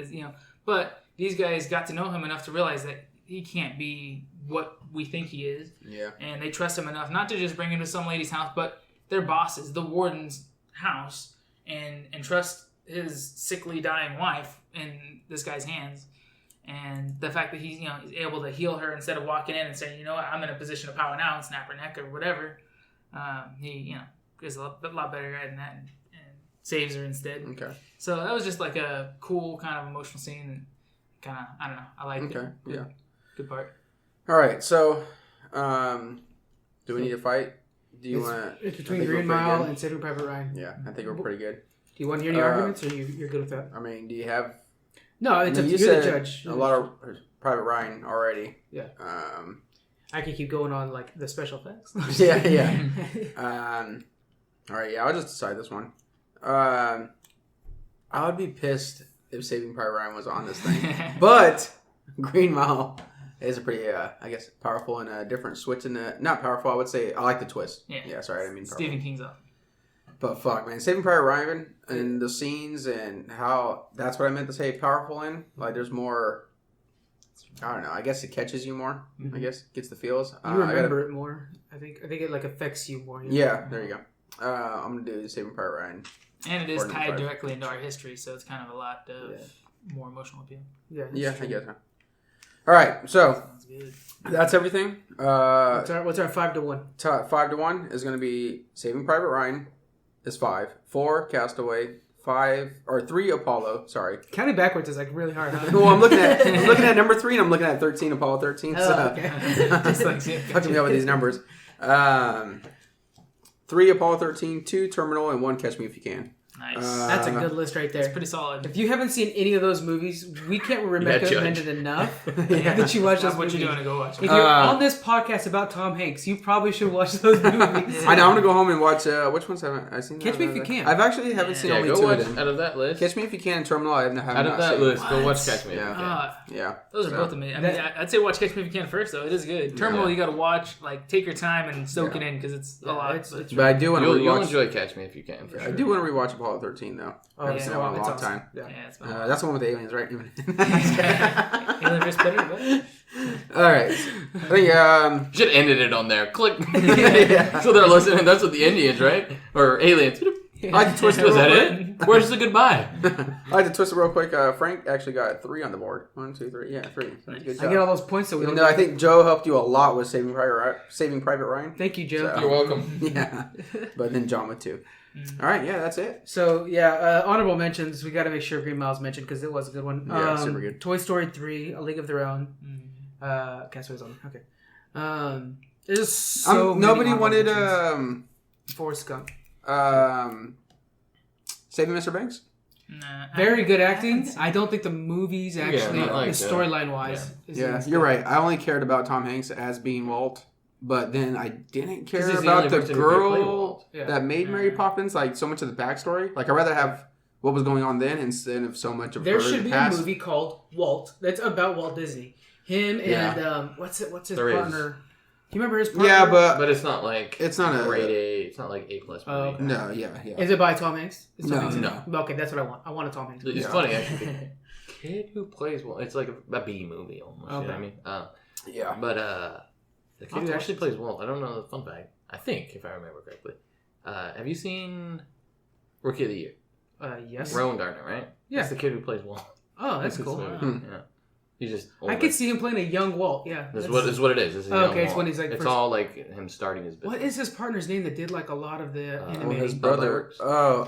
But these guys got to know him enough to realize that he can't be what we think he is. Yeah. And they trust him enough not to just bring him to some lady's house, but their bosses, the warden's house, and trust his sickly, dying wife in this guy's hands. And the fact that he's able to heal her instead of walking in and saying, you know what, I'm in a position of power now and snap her neck or whatever. He is a lot better at that. And saves her instead. Okay. So that was just like a cool kind of emotional scene. And kind of, I don't know. I liked Okay. it. Yeah. Good part. All right. So, do we need to fight? Do you It's, want to? it's between I think we're Green pretty Mile good. and Saving Private Ryan. Yeah, I think we're pretty good. Do you want to hear any Uh, arguments, or you're good with that? I mean, do you have? No, it's I mean, you're you the said judge. a lot of Private Ryan already. Yeah. Um. I can keep going on like the special effects. Yeah. Yeah. All right. Yeah. I'll just decide this one. I would be pissed if Saving Private Ryan was on this thing, but Green Mile is a pretty, I guess, powerful and a different switch in the. Not powerful. I would say I like the twist. Yeah. Yeah. Sorry, I didn't mean powerful. Stephen King's up. But fuck, man, Saving Private Ryan and the scenes and how that's what I meant to say powerful in. Like, there's more. I don't know. I guess it catches you more. I guess gets the feels. You remember it more. I think it like affects you more. Yeah, there you go. I'm gonna do Saving Private Ryan. And it is According to tied Private. directly into our history, so it's kind of a lot of more emotional appeal. Yeah. that's Yeah, true. I guess. So. All right, so Sounds good. that's everything. What's our 5-1? 5-1 is gonna be Saving Private Ryan. Is 5. 4 Castaway. 3 Apollo. Sorry. Counting backwards is like really hard. Huh? Well, I'm looking at number 3 and I'm looking at 13 Apollo 13. Oh, So okay. Just like fucking me up with these numbers. 3 Apollo 13, 2 Terminal, and 1 Catch Me If You Can. Nice. That's a good list right It's there. pretty solid. If you haven't seen any of those movies, we can't recommend it enough Yeah. that you watch those That's what movies. you're doing to go watch If it. you're on this podcast about Tom Hanks, you probably should watch those movies. I know. I'm gonna go home and watch. Which ones haven't I seen? Catch Me If You Can. I've actually haven't seen Yeah, only go 2 watch of them. out of that list. Catch Me If You Can and Terminal. I haven't Out of not that seen. list, go watch What? Catch Me. If You Yeah. Can. Yeah. Those are So- both amazing. I mean, I'd say watch Catch Me If You Can first, though. It is good. Terminal, you got to watch. Like, take your time and soak it in because it's a lot. It's But I do want to You'll rewatch. enjoy Catch Me If You Can. For I sure. do want to rewatch Apollo 13 though. I haven't yeah, seen that one in a it's long awesome. time. Yeah. Yeah, it's That's the one with the aliens, right? Alien vs. Predator, what? All right. I think. Should have ended it on there. Click. Yeah. So they're listening. That's what the Indians, right? Or aliens. I like to twist it. Was real that quick. it? Where's the goodbye? I like to twist it real quick. Frank actually got 3 on the board. 1, 2, 3. Yeah, 3. So good I get all those points, so we Even don't. though I think Joe helped you a lot with Saving Private Ryan. Thank you, Joe. So- You're welcome. Yeah. But then John with 2. All right. Yeah, that's it. So yeah, honorable mentions. We got to make sure Green Mile's mentioned because it was a good one. Yeah, super good. Toy Story 3, A League of Their Own. Castaway's on. Okay. There's so many nobody honorable wanted mentions. Forrest Gump. Saving Mr. Banks. Nah, Very good I acting. haven't seen I don't think the movies actually, not like the that. storyline wise. Yeah, you're right. I only cared about Tom Hanks as being Walt, but then I didn't 'Cause care he's the about only the person who could play girl Walt. Yeah. that made Mary Poppins. Like so much of the backstory. Like I'd rather have what was going on then instead of so much of There her should in the be past. a movie called Walt that's about Walt Disney. Him and Yeah. what's his There is. partner? Do you remember his partner? Yeah, but But it's not like It's not a- grade A. It's not like A+ movie. Oh, okay. no, yeah. Is it by Tom Hanks? Is Tom No, Hanks in no. it? Okay, that's what I want. I want a Tom Hanks. It's Yeah. funny actually. The kid who plays Walt, it's like a B movie almost. You know what I Okay. mean? Yeah. But the I'll kid have who to actually watch plays Walt, I don't know the fun fact. I think if I remember correctly. Have you seen Rookie of the Year? Yes. Rowan Gardner, right? Yeah. That's the kid who plays Walt. Oh, that's His cool. movie. Hmm. Yeah. He's just. I older. could see him playing a young Walt. Yeah. That's That's- what it is. It's a Oh, young okay, it's Walt. when he's, like, It's first- all like him starting his business. What is his partner's name that did like a lot of the Oh, animating? his brother. Iwerks. Oh,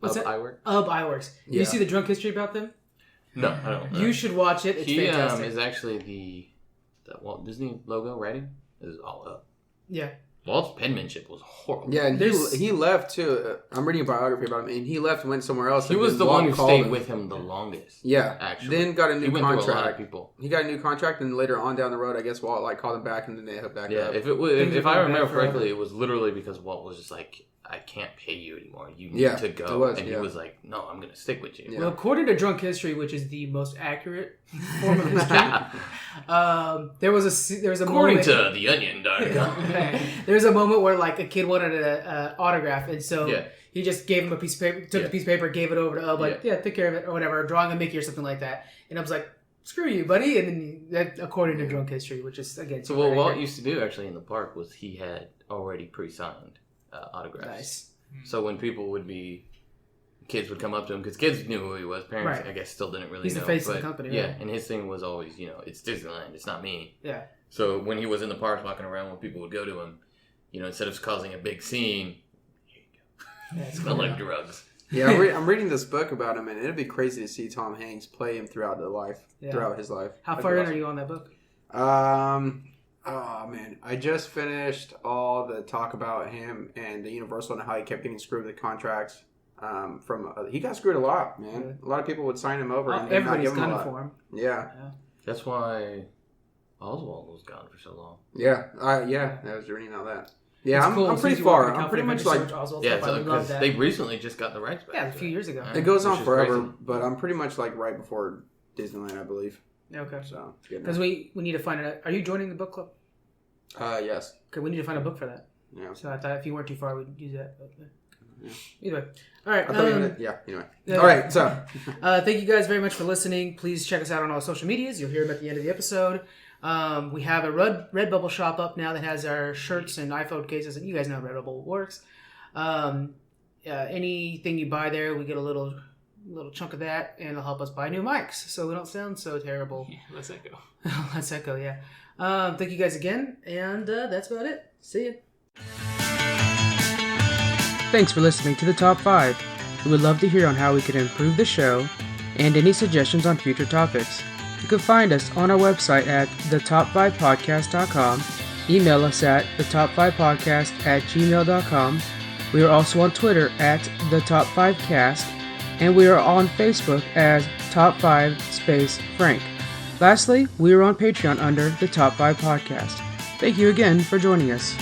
What's Up that? Iwerks? Iwerks. Yeah. You see the drunk history about them? No, I don't. You should watch it. It's He fantastic. is actually the Walt Disney logo writing is all up. Yeah. Walt's penmanship was horrible. yeah, and There's- he left too. I'm reading a biography about him, and he left and went somewhere else. He and was then the Walt one who called stayed him. with him the longest. Yeah, Actually. then got a He new went through a lot of contract. people. He got a new contract, and later on down the road, I guess Walt like called him back, and then they hooked back Yeah, up. if it was, Things if are I going remember bad forever. correctly, it was literally because Walt was just like, I can't pay you anymore. You need Yeah, to go. it was, and yeah. he was like, no, I'm going to stick with you. Yeah. Well, according to Drunk History, which is the most accurate form of history, there was a According moment, to theonion.com. there's a moment where like a kid wanted an autograph, and so Yeah. he just gave him a piece of paper, took Yeah. the piece of paper, gave it over to Ub, like, yeah, take care of it or whatever, drawing a Mickey or something like that. And I was like, screw you, buddy. And then that, according to Drunk History, which is again, So super what Walt accurate. used to do actually in the park was he had already pre-signed autographs. Nice. So when people would be, kids would come up to him because kids knew who he was. Parents, Right. I guess, still didn't really He's know. the face of but the company, Yeah, right? and his thing was always, it's Disneyland. It's not me. Yeah. So when he was in the parks walking around, when people would go to him, instead of causing a big scene, here you go. Yeah, it's Smell cool. like drugs. Yeah, I'm reading this book about him, and it'd be crazy to see Tom Hanks play him throughout his life. How far in are you on that book? Oh man, I just finished all the talk about him and the Universal and how he kept getting screwed with contracts. He got screwed a lot, man. Yeah. A lot of people would sign him over, and Everybody's not give him a gunning lot. for him. Yeah, That's why Oswald was gone for so long. yeah, I was reading all that. Yeah, It's cool. I'm As soon pretty as you walk far. into I'm pretty California, much just like search Oswald Yeah, stuff. I love because that. they recently just got the rights back. Yeah, a few years ago. it goes on Which is forever, crazy. but I'm pretty much like right before Disneyland, I believe. Okay. So it's good Because enough. we need to find a. Are you joining the book club? Yes. Okay, we need to find a book for that. Yeah. So I thought if you weren't too far, we'd use that. But, Yeah. Either way. All right. I thought you yeah. Anyway. yeah. All right. So. Thank you guys very much for listening. Please check us out on all social medias. You'll hear them at the end of the episode. We have a Redbubble shop up now that has our shirts and iPhone cases, and you guys know how Redbubble works. Anything you buy there, we get a little chunk of that, and it'll help us buy new mics, so we don't sound so terrible. Yeah, let's echo. Let's echo, yeah. Thank you guys again, and that's about it. See ya. Thanks for listening to the Top 5. We would love to hear on how we could improve the show and any suggestions on future topics. You can find us on our website at thetop5podcast.com, email us at thetop5podcast@gmail.com. We are also on Twitter at thetop5cast, and we are on Facebook as Top5 Frank. Lastly, we are on Patreon under the Top 5 Podcast. Thank you again for joining us.